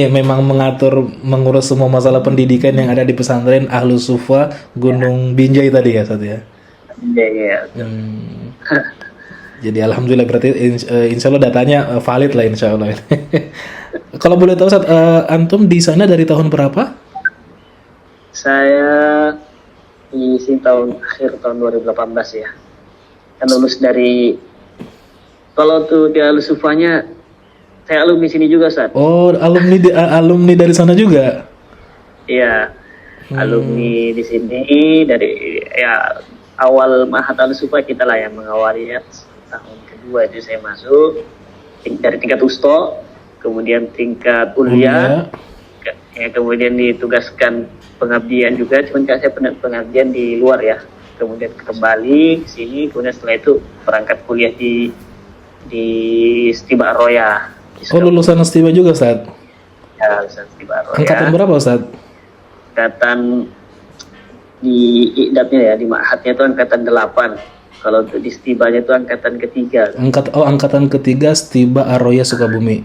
ya memang mengurus semua masalah pendidikan yang ada di pesantren Ahlus-Sufa Gunung Binjai tadi ya, Ustaz ya. Iya. Jadi alhamdulillah berarti insya Allah datanya valid lah insya Allah. Kalau boleh tahu, Ustaz, antum di sana dari tahun berapa? Saya di sini akhir tahun 2018 ya. Kan lulus dari, kalau tuh di Ahlus-Sufanya saya alumni sini juga, Ustaz. Alumni dari sana juga? Iya, alumni di sini dari awal Ma'had Ahlus-Sufa kita lah yang mengawali ya. Tahun kedua itu saya masuk dari tingkat usto, kemudian tingkat kuliah, kemudian ditugaskan pengabdian juga, cuman saya pengabdian di luar ya. Kemudian kembali ke sini, kemudian setelah itu berangkat kuliah di Stiba Roya. Lulusan Stiba juga, Ustaz? Ya, lulusan Stiba Roya. Angkatan berapa, Ustaz? Angkatan di Idapnya ya, di Ma'hadnya itu angkatan 8. Kalau untuk di Stibanya itu angkatan ketiga. Angkatan ketiga Stiba Arroya Sukabumi.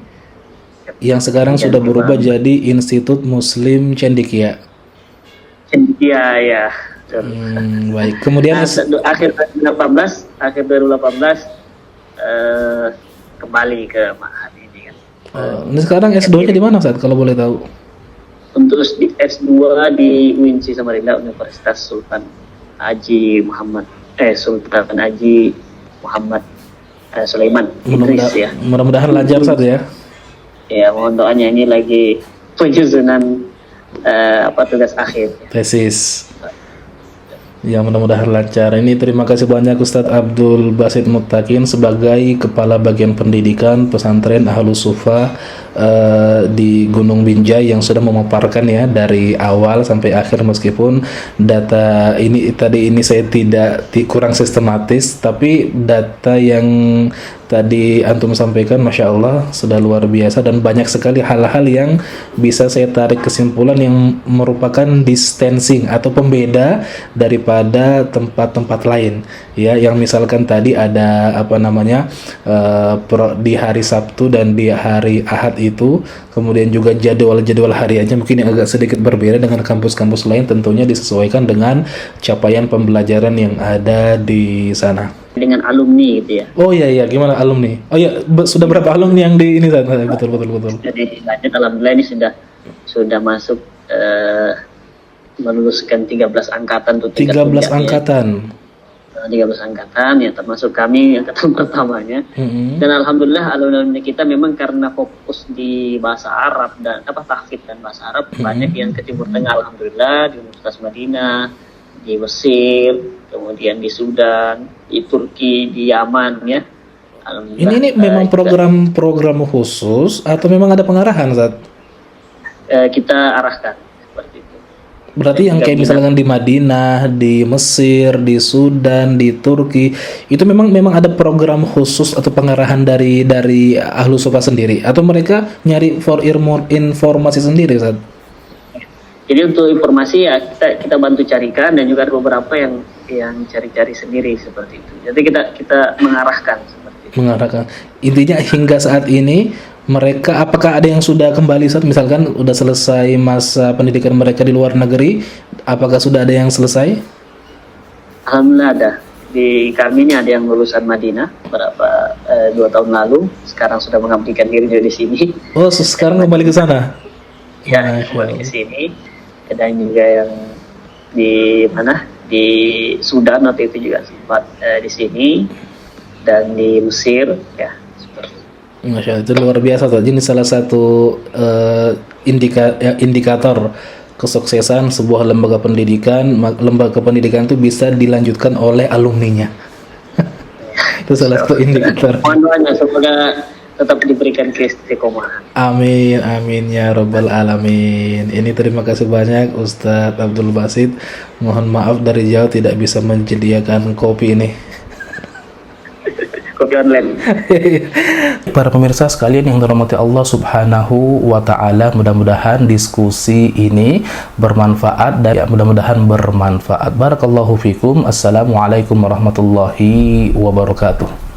Yang sekarang sudah berubah jadi Institut Muslim Cendekia. Ya. Baik. Kemudian akhir 2018 kembali ke Ma'had ini kan. Ini sekarang S2-nya di mana, Ustaz, kalau boleh tahu? Untuk S2 di UINSI Samarinda, Universitas Sultan Haji Muhammad Sulaiman Idris ya. Mudah-mudahan lancar, Ustaz ya. Ya, mohon doanya, ini lagi penyusunan tugas akhir. Tesis. Ya, mudah-mudahan lancar. Ini terima kasih banyak Ustadz Abdul Basit Muttaqin sebagai Kepala Bagian Pendidikan Pesantren Ahlus Sufa di Gunung Binjai yang sudah memaparkan ya dari awal sampai akhir, meskipun data ini tadi ini saya tidak kurang sistematis, tapi data yang tadi antum sampaikan Masya Allah sudah luar biasa, dan banyak sekali hal-hal yang bisa saya tarik kesimpulan yang merupakan distancing atau pembeda daripada tempat-tempat lain ya, yang misalkan tadi ada apa namanya di hari Sabtu dan di hari Ahad itu, kemudian juga jadwal-jadwal hariannya mungkin yang agak sedikit berbeda dengan kampus-kampus lain, tentunya disesuaikan dengan capaian pembelajaran yang ada di sana. Dengan alumni gitu ya. Oh iya, gimana alumni? Oh iya, sudah berapa alumni yang di ini? Betul. Jadi lanjut, alhamdulillah ini sudah masuk meluluskan 13 angkatan tuh. 13 angkatan. Ya. 13 angkatan ya, termasuk kami angkatan pertamanya. Dan alhamdulillah alumni kita memang karena fokus di bahasa Arab dan tahfidz dan bahasa Arab, banyak yang ke Timur Tengah, alhamdulillah, di Universitas Madinah, di Mesir, kemudian di Sudan, di Turki, di Yaman ya. Ini memang program khusus atau memang ada pengarahan, Ustaz? Kita arahkan seperti itu. Berarti yang kayak misalkan di Madinah, di Mesir, di Sudan, di Turki, itu memang ada program khusus atau pengarahan dari Ahlus Sufa sendiri, atau mereka nyari informasi sendiri, Ustaz? Jadi untuk informasi ya kita bantu carikan, dan juga ada beberapa yang cari-cari sendiri seperti itu. Jadi kita mengarahkan seperti itu. Mengarahkan. Intinya hingga saat ini mereka apakah ada yang sudah kembali, saat misalkan udah selesai masa pendidikan mereka di luar negeri, apakah sudah ada yang selesai? Alhamdulillah ada. Di kami ini ada yang lulusan Madinah berapa 2 tahun lalu, sekarang sudah mengabdikan diri di sini. Oh, sekarang kembali ke sana? Ya, kembali ke sini. Dan juga yang di mana, di Sudan waktu itu juga sempat di sini, dan di Mesir ya. Masya Allah, itu luar biasa tuh. Ini salah satu indikator kesuksesan sebuah lembaga pendidikan. Lembaga pendidikan itu bisa dilanjutkan oleh alumninya. Itu salah satu indikator. Mohon doanya semoga tetap diberikan keistiqomahan. Amin ya rabbal alamin. Ini terima kasih banyak Ustadz Abdul Basit. Mohon maaf dari jauh tidak bisa menyediakan kopi ini. Kopi online. Para pemirsa sekalian yang dirahmati Allah Subhanahu wa taala, mudah-mudahan diskusi ini bermanfaat dan mudah-mudahan bermanfaat. Barakallahu fikum. Assalamualaikum warahmatullahi wabarakatuh.